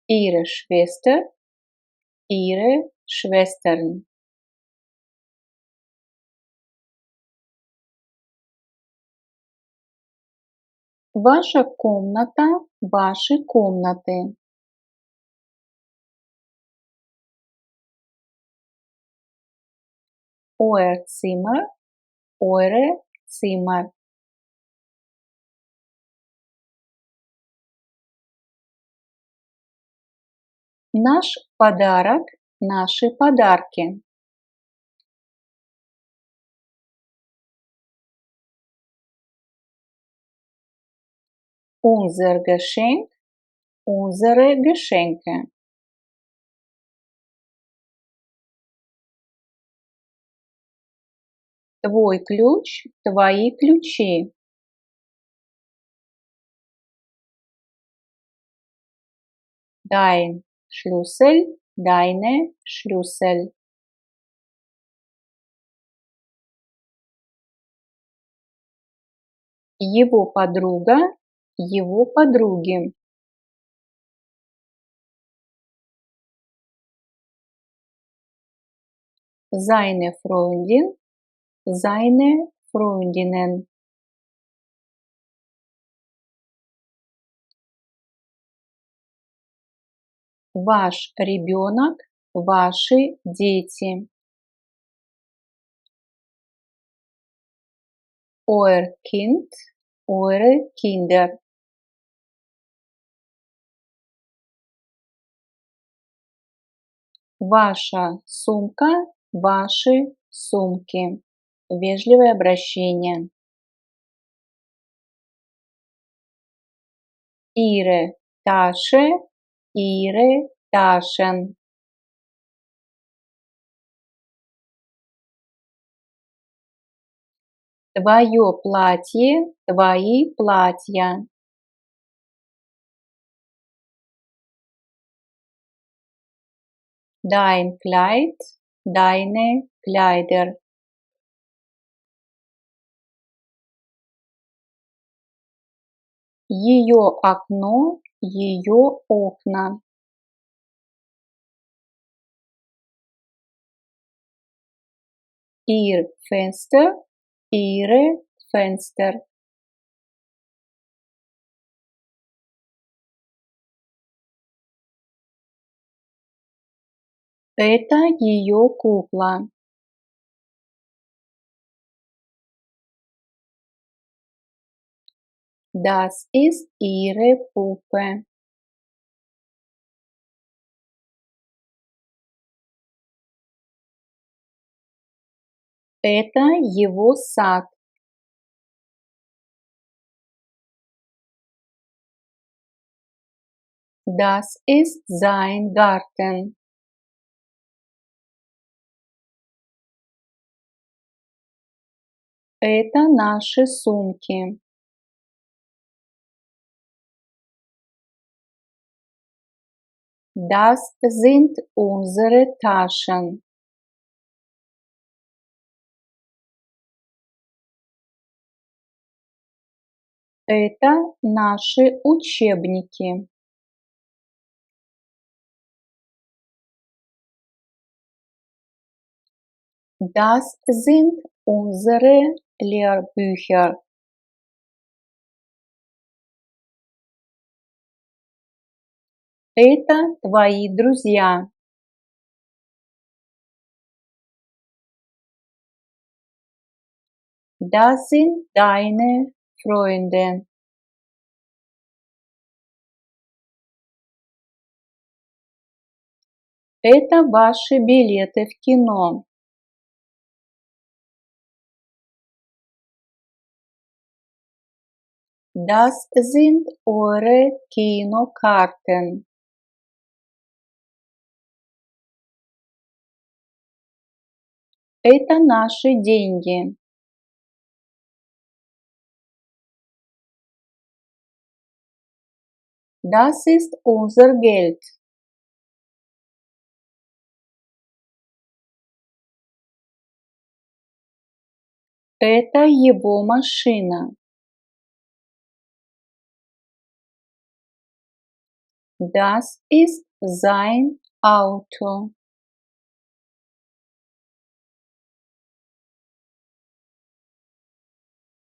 Ihre Schwester, ihre Schwestern. Ваша комната, ваши комнаты. Euer Zimmer, eure Zimmer. Наш подарок, наши подарки. Unser Geschenk, unsere Geschenke. Твой ключ, твои ключи. Dein Schlüssel, deine Schlüssel. Его подруга, его подруги. Seine Freundin, seine Freundinnen. Ваш ребенок, ваши дети. Euer Kind, eure Kinder. Ваша сумка, ваши сумки. Вежливое обращение. Ihre Tasche, ihre Taschen. Твое платье, твои платья. Dein Kleid, deine Kleider. Ее окно, ее окна. Ihr Fenster, ihre Fenster. Это ее кукла. Das ist ihre Puppe. Это его сад. Das ist sein Garten. Это наши сумки. Das sind unsere Taschen. Это наши учебники. Das sind unsere Lehrbücher. Это твои друзья. Das sind deine Freunde. Это ваши билеты в кино. Das sind eure Kinokarten. Это наши деньги. Das ist unser Geld. Это его машина. Das ist sein Auto.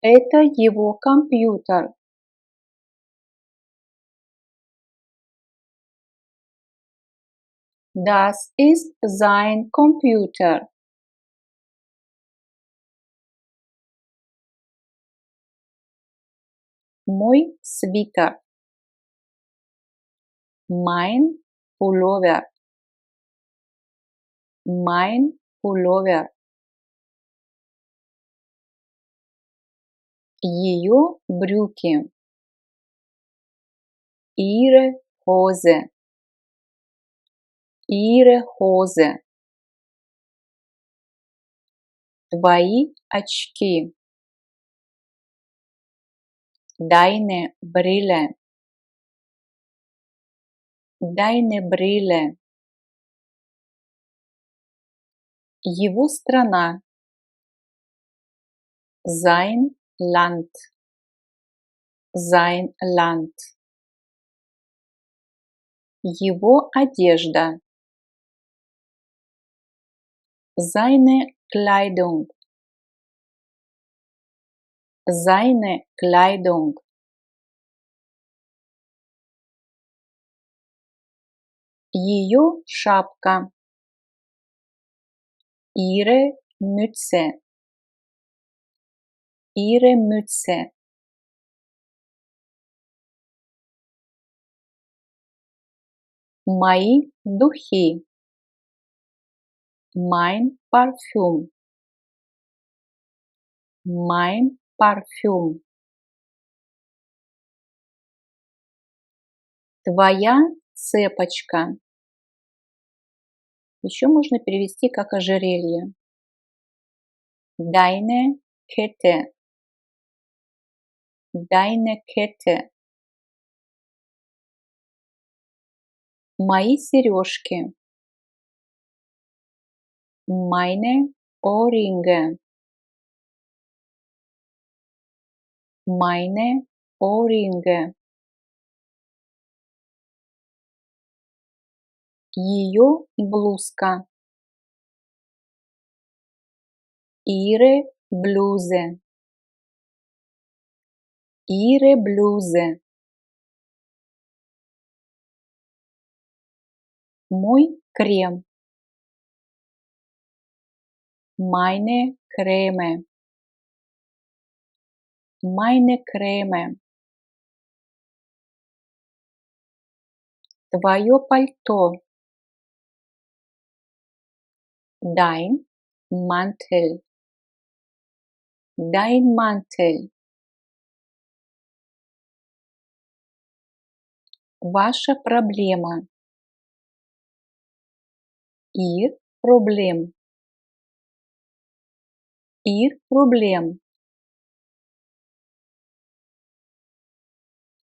Это его компьютер. Das ist sein Computer. Мой свитер. Mein Pullover. Mein Pullover. Ее брюки. Ihre Hose. Ihre Hose. Твои очки. Deine Brille. Deine Brille. Его страна. Sein Land. Sein Land. Его одежда. Seine Kleidung. Seine Kleidung. Ее шапка. Ihre Mütze. Ihre Mütze. Мои духи. Mein Parfüm. Mein Parfüm. Твоя цепочка. Еще можно перевести как ожерелье. Deine Kette. Deine Kette. Мои сережки. Meine Ohrringe. Meine Ohrringe. Ее блузка. Ihre Bluse. Ihre Bluse. Мой крем. Meine Creme. Meine Creme. Твое пальто. Dein Mantel. Dein Mantel. Ваша проблема. Ihr Problem. Ihr Problem.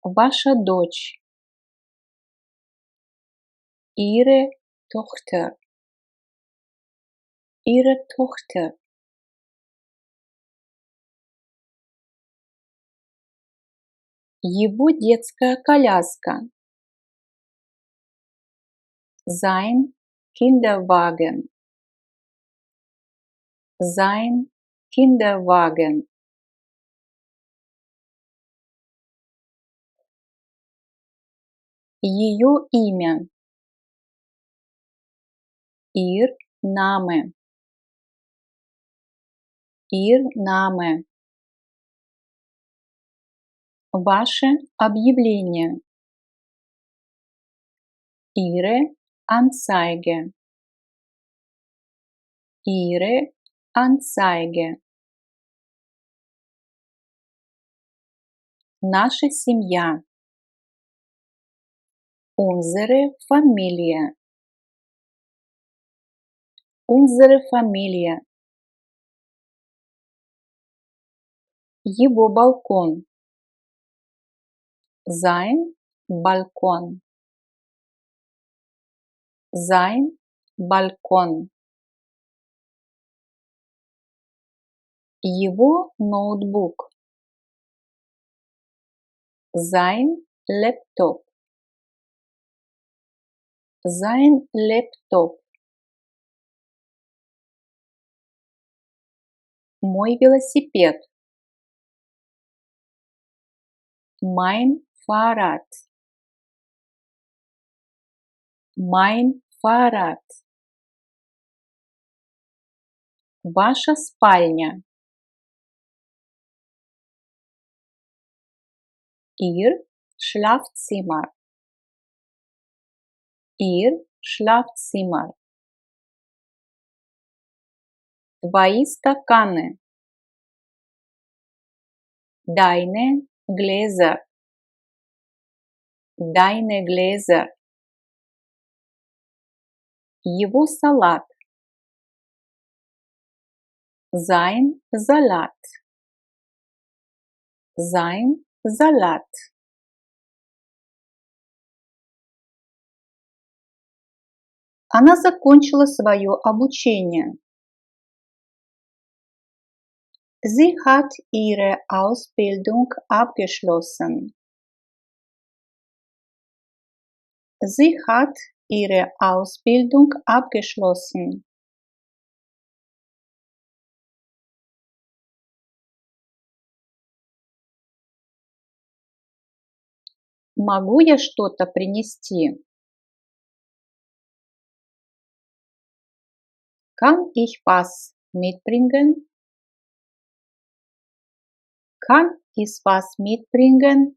Ваша дочь. Ihre Tochter. Ihre Tochter. Его детская коляска. Sein Kinderwagen. Sein Kinderwagen. Ее имя. Ihr Name. Ihr Name. Ваше объявление. Ihre Anzeige. Ihre Anzeige. Наша семья. Unsere Familie. Unsere Familie. Его балкон. Sein Balkon. Sein Balkon. Его ноутбук. Sein Laptop. Sein Laptop. Мой велосипед. Mein Fahrrad. Mein Fahrrad. Ваша спальня. Ihr Schlafzimmer. Ihr Schlafzimmer. Твои стаканы. Deine Gläser. Deine Gläser. Его салат. Sein Salat. Sein Salat. Она закончила свое обучение. Sie hat ihre Ausbildung abgeschlossen. Sie hat ihre Ausbildung abgeschlossen. Могу я что-то принести? Kann ich was mitbringen? Kann ich was mitbringen?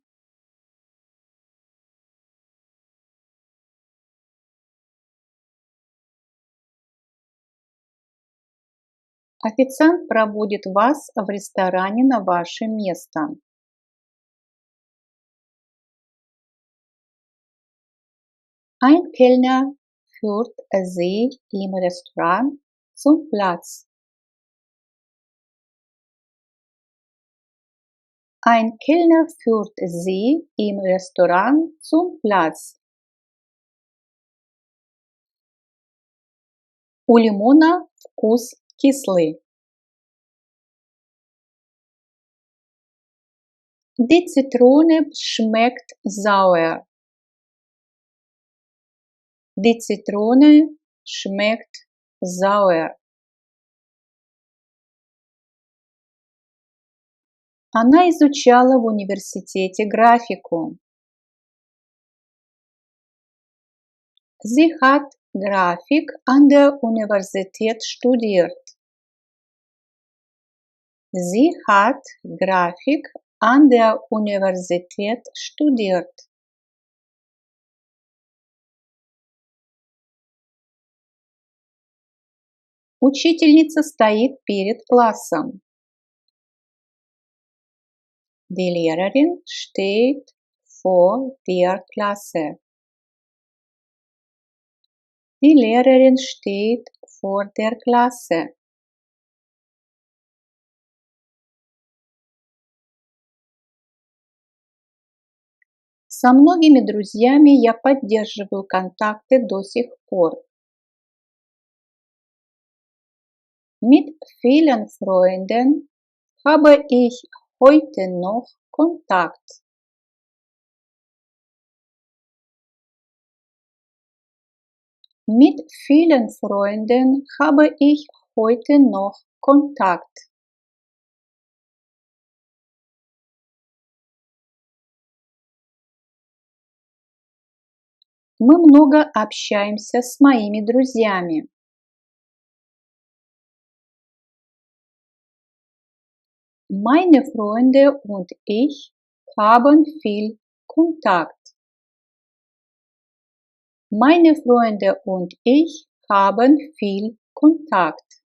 Официант проводит вас в ресторане на ваше место. Ein Kellner führt Sie im Restaurant zum Platz. Ein Kellner führt Sie im Restaurant zum Platz. У лимона вкус кислый. Die Zitrone schmeckt sauer. Die Zitrone schmeckt sauer. Она изучала в университете графику. Sie hat Grafik an der Universität studiert. Sie hat Grafik an der Universität studiert. Учительница стоит перед классом. Die Lehrerin steht vor der Klasse. Die Lehrerin steht vor der Klasse. Со многими друзьями я поддерживаю контакты до сих пор. Mit vielen Freunden habe ich heute noch Kontakt. Mit vielen Freunden habe ich heute noch Kontakt. Мы много общаемся с моими друзьями. Meine Freunde und ich haben viel Kontakt. Meine Freunde und ich haben viel Kontakt.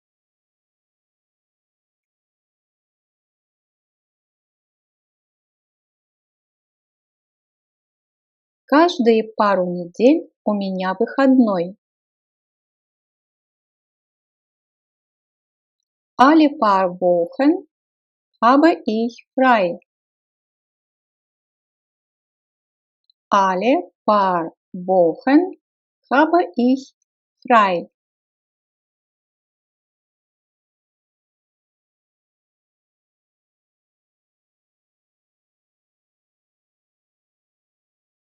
Каждые пару недель у меня выходной. Alle paar Wochen habe ich frei. Alle paar Wochen habe ich frei.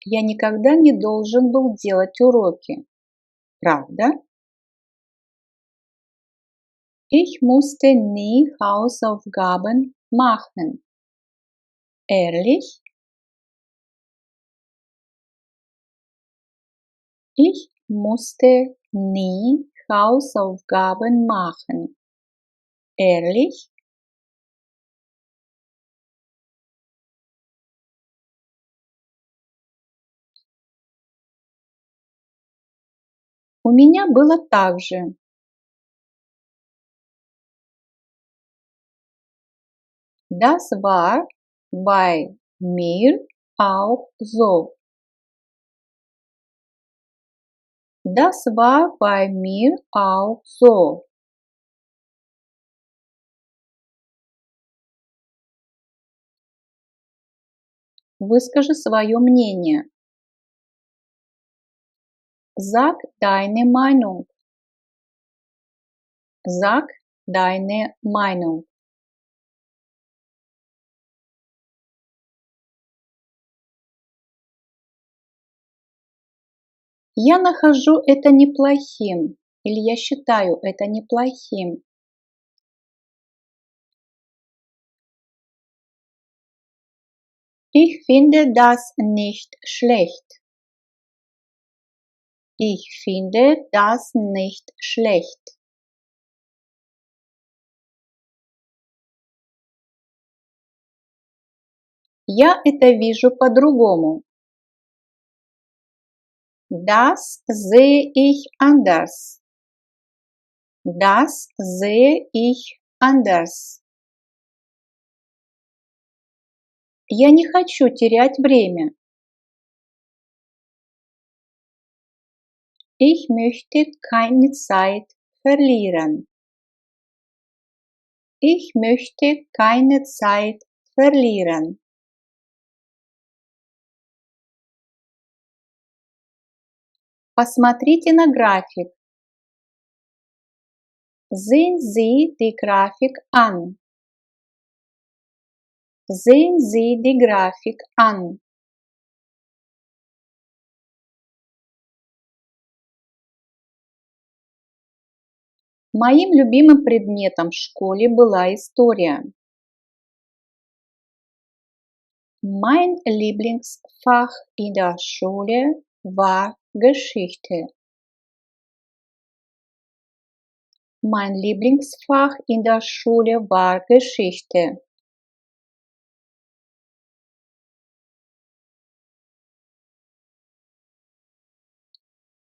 Я никогда не должен был делать уроки. Правда? Ich musste nie Hausaufgaben machen. Ehrlich? Ich musste nie Hausaufgaben machen. Ehrlich? У меня было так же. Das war bei mir auch so. Das war bei mir auch so. Выскажи свое мнение. Sag deine Meinung. Sag deine Meinung. Я нахожу это неплохим. Или я считаю это неплохим. Ich finde das nicht schlecht. Ich finde das nicht schlecht. Я это вижу по-другому. Das sehe ich anders. Das sehe ich anders. Я не хочу терять время. Ich möchte keine Zeit verlieren. Ich möchte keine Zeit verlieren. Посмотрите на график. Sehen Sie die Grafik an. Sehen Sie die Grafik an. Моим любимым предметом в школе была история. Mein Lieblingsfach in der Schule war Geschichte. Mein Lieblingsfach in der Schule war Geschichte.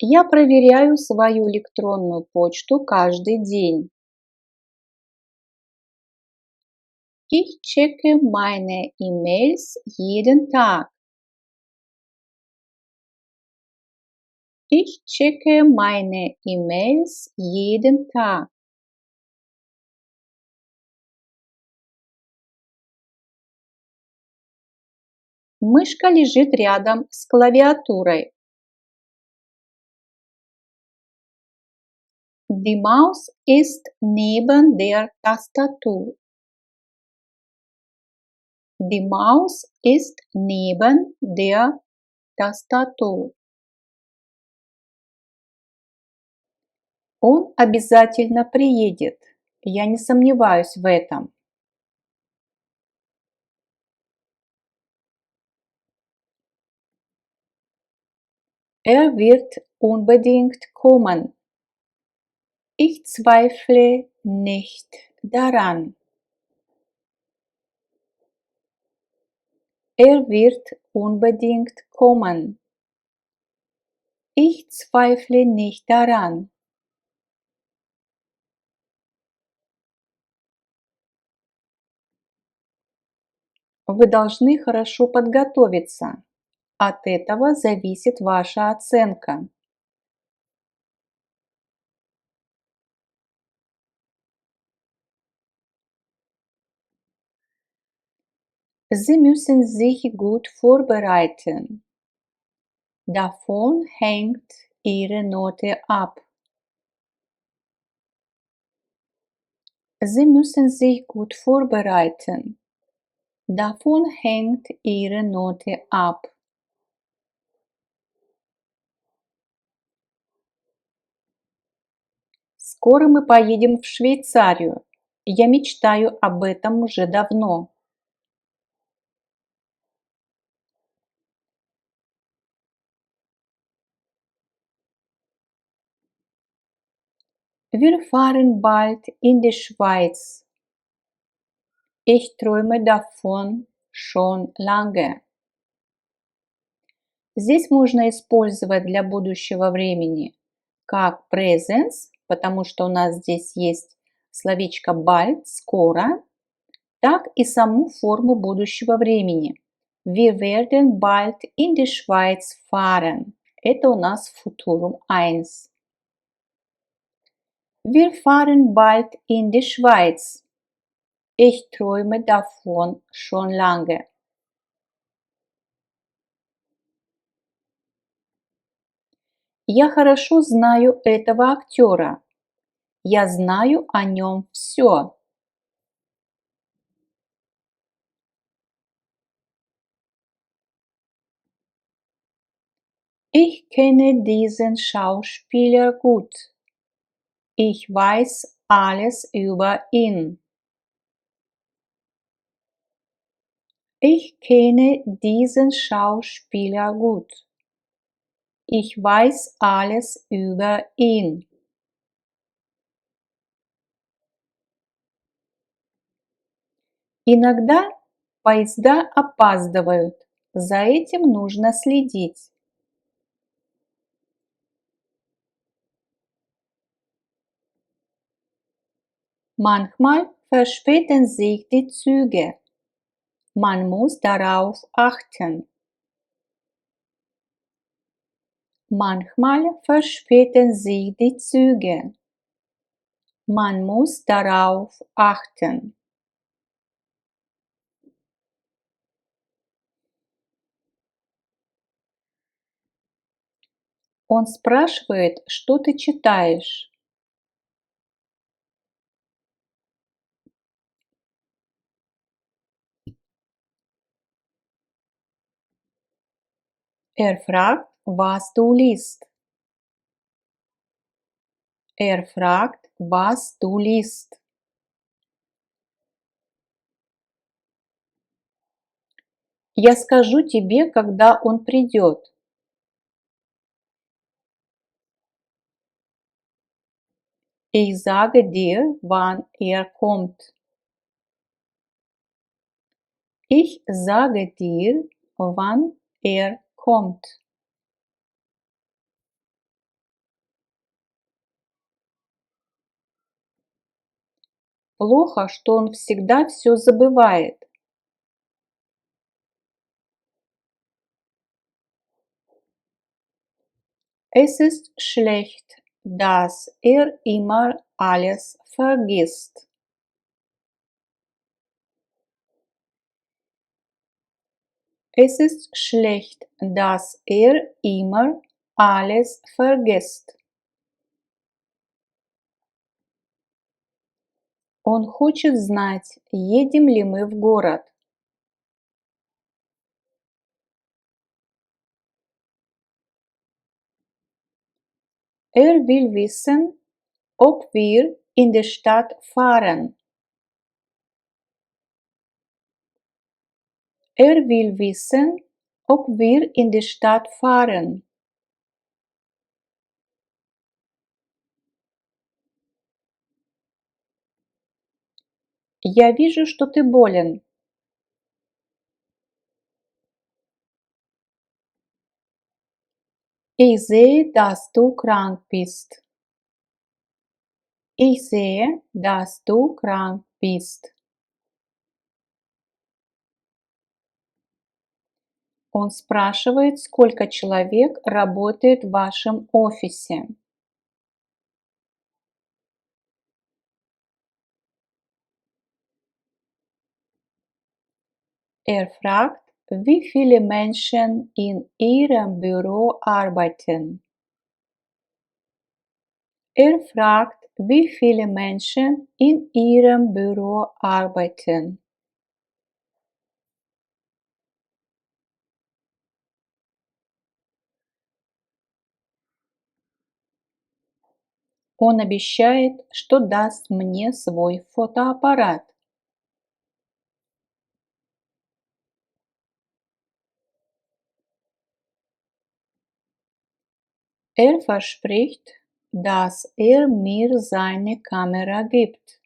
Я проверяю свою электронную почту каждый день. Ich checke meine E-Mails jeden Tag. Ich checke meine E-Mails jeden Tag. Мышка лежит рядом с клавиатурой. Die Maus ist neben der Tastatur. Die Maus ist neben der Tastatur. Он обязательно приедет. Я не сомневаюсь в этом. Er wird unbedingt kommen. Ich zweifle nicht daran. Er wird unbedingt kommen. Ich zweifle nicht daran. Вы должны хорошо подготовиться. От этого зависит ваша оценка. Sie müssen sich gut vorbereiten. Davon hängt Ihre Note ab. Sie müssen sich gut vorbereiten. Davon hängt Ihre Note ab. Скоро мы поедем в Швейцарию. Я мечтаю об этом уже давно. Wir fahren bald in die Schweiz. Ich träume davon schon lange. Здесь можно использовать для будущего времени как presens, потому что у нас здесь есть словечко bald, скоро, так и саму форму будущего времени. Wir werden bald in die Schweiz fahren. Это у нас Futurum 1. Wir fahren bald in die Schweiz. Ich träume davon schon lange. Я хорошо знаю этого актера. Я знаю о нем все. Ich kenne diesen Schauspieler gut. Ich weiß alles über ihn. Ich kenne diesen Schauspieler gut. Ich weiß alles über ihn. Иногда поезда опаздывают. За этим нужно следить. Manchmal verspäten sich die Züge. Man muss darauf achten. Manchmal verspäten sich die Züge. Man muss darauf achten. Он спрашивает, что ты читаешь. Fragt, was du liest. Fragt, was du liest. Я скажу тебе, когда он придет. Ich sage dir, wann kommt. Ich sage dir, wann kommt. Плохо, что он всегда все забывает. Es ist schlecht, dass immer alles vergisst. Es ist schlecht, dass immer alles vergisst. Он хочет знать, едем ли мы в город. Will wissen, ob wir in die Stadt fahren. Will wissen, ob wir in die Stadt fahren. Я вижу, что ты болен. Ich sehe, dass du krank bist. Ich sehe, dass du krank bist. Он спрашивает, сколько человек работает в вашем офисе. Fragt, wie viele Menschen in Ihrem Büro arbeiten. Fragt, wie viele Menschen in Ihrem Büro arbeiten. Он обещает, что даст мне свой фотоаппарат. Verspricht, dass mir seine Kamera gibt.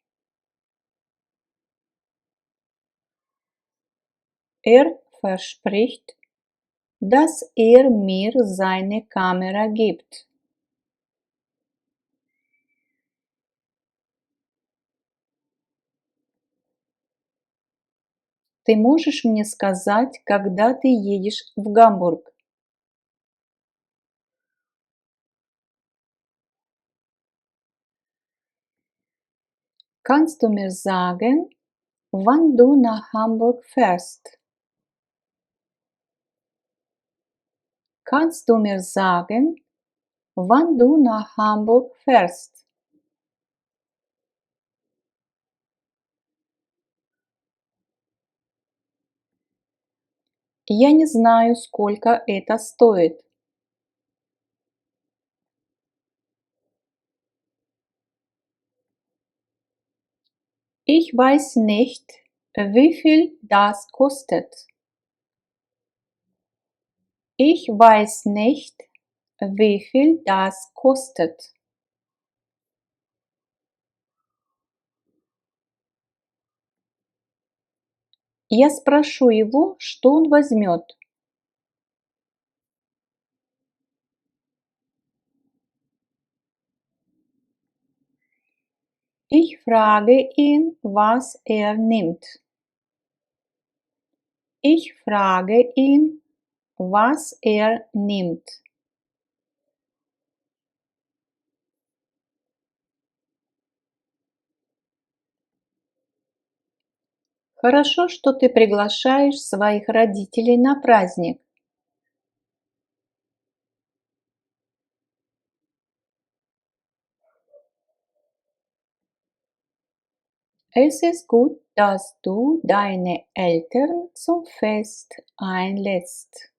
Verspricht, dass mir seine Kamera gibt. Ты можешь мне сказать, когда ты едешь в Гамбург? Kannst du mir sagen, wann du nach Hamburg fährst? Kannst du mir sagen, wann du nach Hamburg fährst? Я не знаю, сколько это стоит. Ich weiß nicht, wie viel das kostet. Ich weiß nicht, wie viel das kostet. Я спрошу его, что он возьмет. Ich frage ihn, was er nimmt. Ich frage ihn, was er nimmt. Хорошо, что ты приглашаешь своих родителей на праздник. Es ist gut, dass du deine Eltern zum Fest einlädst.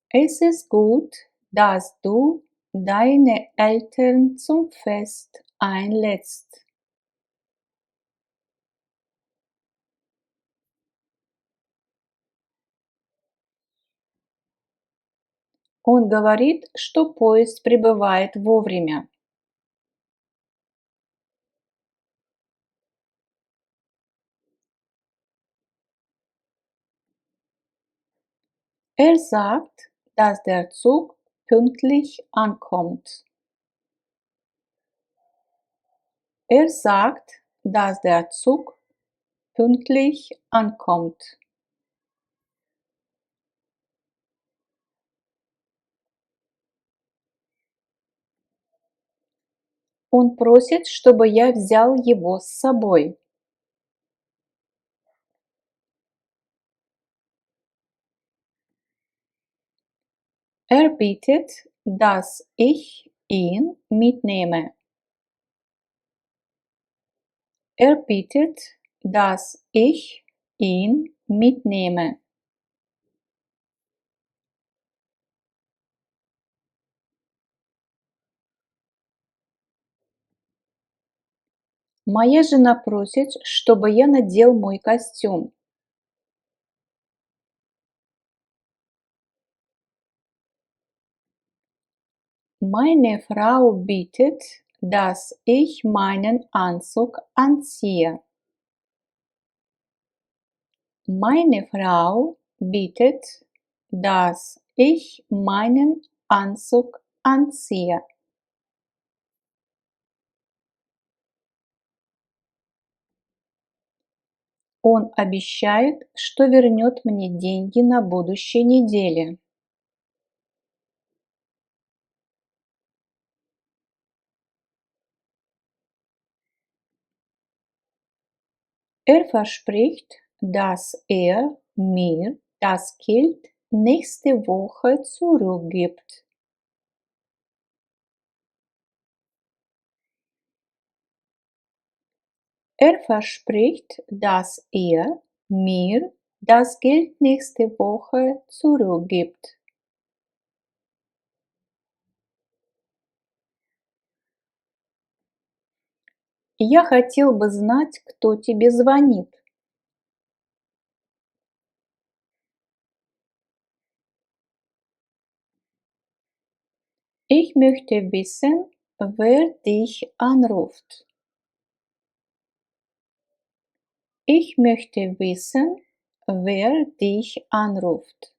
Es ist gut, dass du deine Eltern zum Fest einlädst. Он говорит, что поезд прибывает вовремя. Er sagt, dass der Zug pünktlich ankommt. Er sagt, dass der Zug pünktlich ankommt. Он просит, чтобы я взял его с собой. Er bittet, dass ich ihn mitnehme. Er bittet, dass ich ihn mitnehme. Моя жена просит, чтобы я надел мой костюм. Meine Frau bittet, dass ich meinen Anzug anziehe. Meine Frau bittet, dass ich meinen Anzug anziehe. Он обещает, что вернет мне деньги на будущей неделе. Er verspricht, dass er mir das Geld nächste Woche zurückgibt. Er verspricht, dass er mir das Geld nächste Woche zurückgibt. Я хотел бы знать, кто тебе звонит. Ich möchte wissen, wer dich anruft. Ich möchte wissen, wer dich anruft.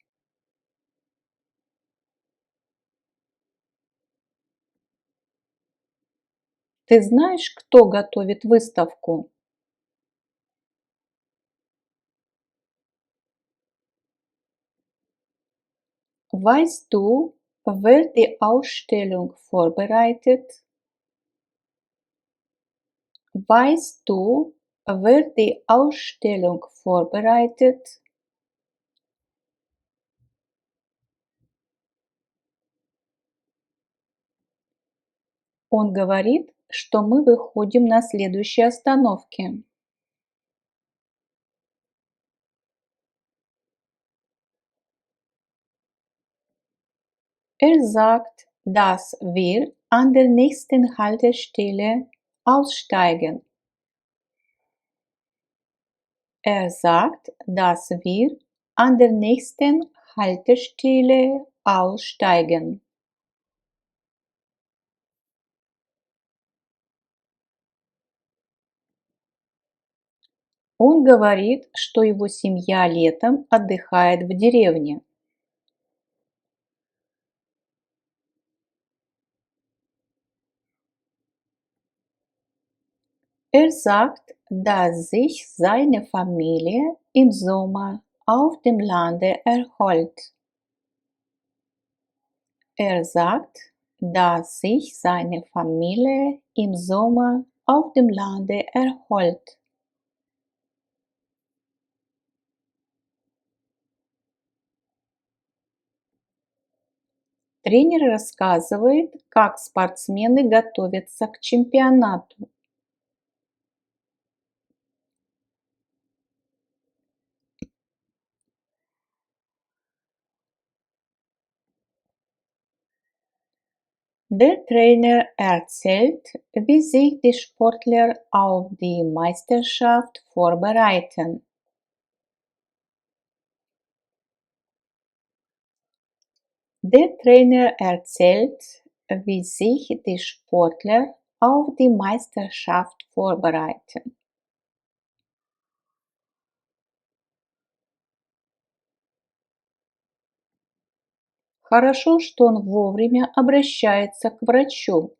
Ты знаешь, кто готовит выставку? Weißt du, wer die Ausstellung vorbereitet? Weißt du, wer die Ausstellung vorbereitet? Он говорит, что мы выходим на следующей остановке. Er sagt, dass wir an der nächsten Haltestelle aussteigen. Er sagt, dass wir an der nächsten Haltestelle aussteigen. Он говорит, что его семья летом отдыхает в деревне. Er sagt, dass sich seine Familie im Sommer auf dem Lande erholt. Er sagt, dass sich seine Familie im Sommer auf dem Lande erholt. Тренер рассказывает, как спортсмены готовятся к чемпионату. Der Trainer erzählt, wie sich die Sportler auf die Meisterschaft vorbereiten. Der Trainer erzählt, wie sich die Sportler auf die Meisterschaft vorbereiten. Хорошо, что он вовремя обращается к врачу.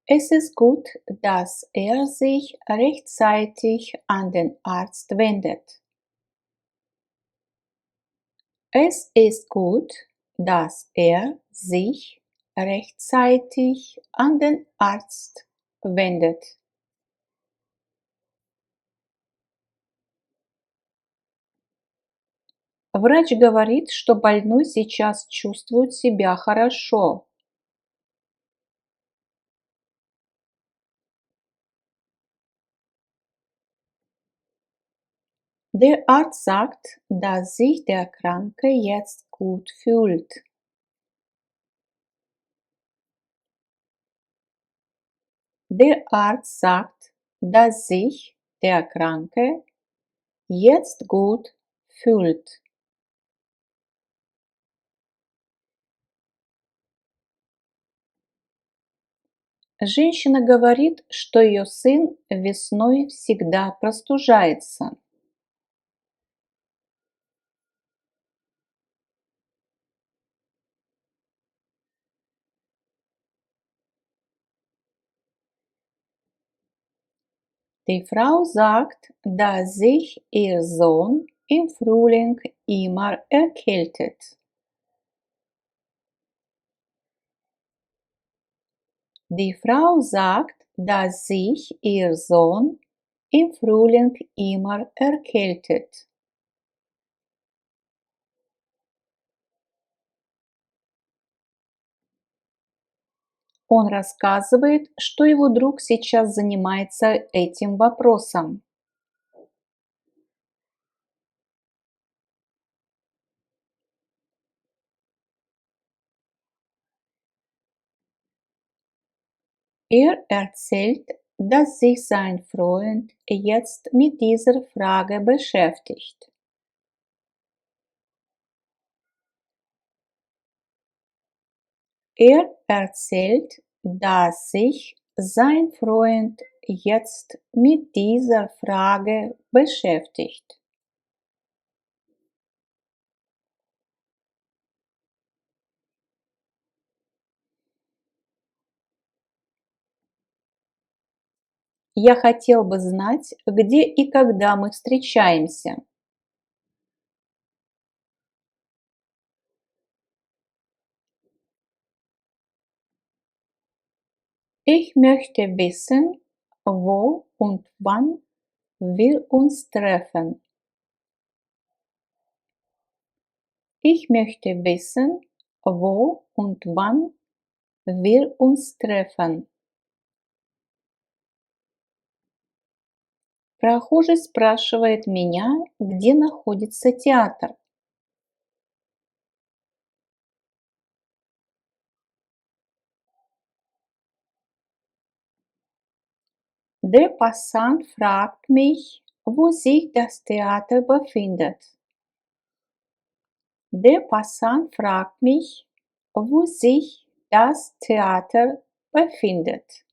Es ist gut, dass er sich rechtzeitig an den Arzt wendet. Es ist gut, dass er sich rechtzeitig an den Arzt wendet. Врач говорит, что больной сейчас чувствует себя хорошо. Der Arzt sagt, dass sich der Kranke jetzt gut fühlt. Der Arzt sagt, dass sich der Kranke jetzt gut fühlt. Женщина говорит, что ее сын весной всегда простужается. Die Frau sagt, dass sich ihr Sohn im Frühling immer erkältet. Die Frau sagt, dass sich ihr Sohn im Frühling immer erkältet. Он рассказывает, что его друг сейчас занимается этим вопросом. Er erzählt, dass sich sein Freund jetzt mit dieser Frage beschäftigt. Er erzählt, dass sich sein Freund jetzt mit dieser Frage beschäftigt. Я хотел бы знать, где и когда мы встречаемся. Ich möchte wissen, wo und wann wir uns treffen. Ich möchte wissen, wo und wann wir uns treffen. Прохожий спрашивает меня, где находится театр. Der Passant fragt mich, wo sich das Theater befindet. Der Passant fragt mich, wo sich das Theater befindet.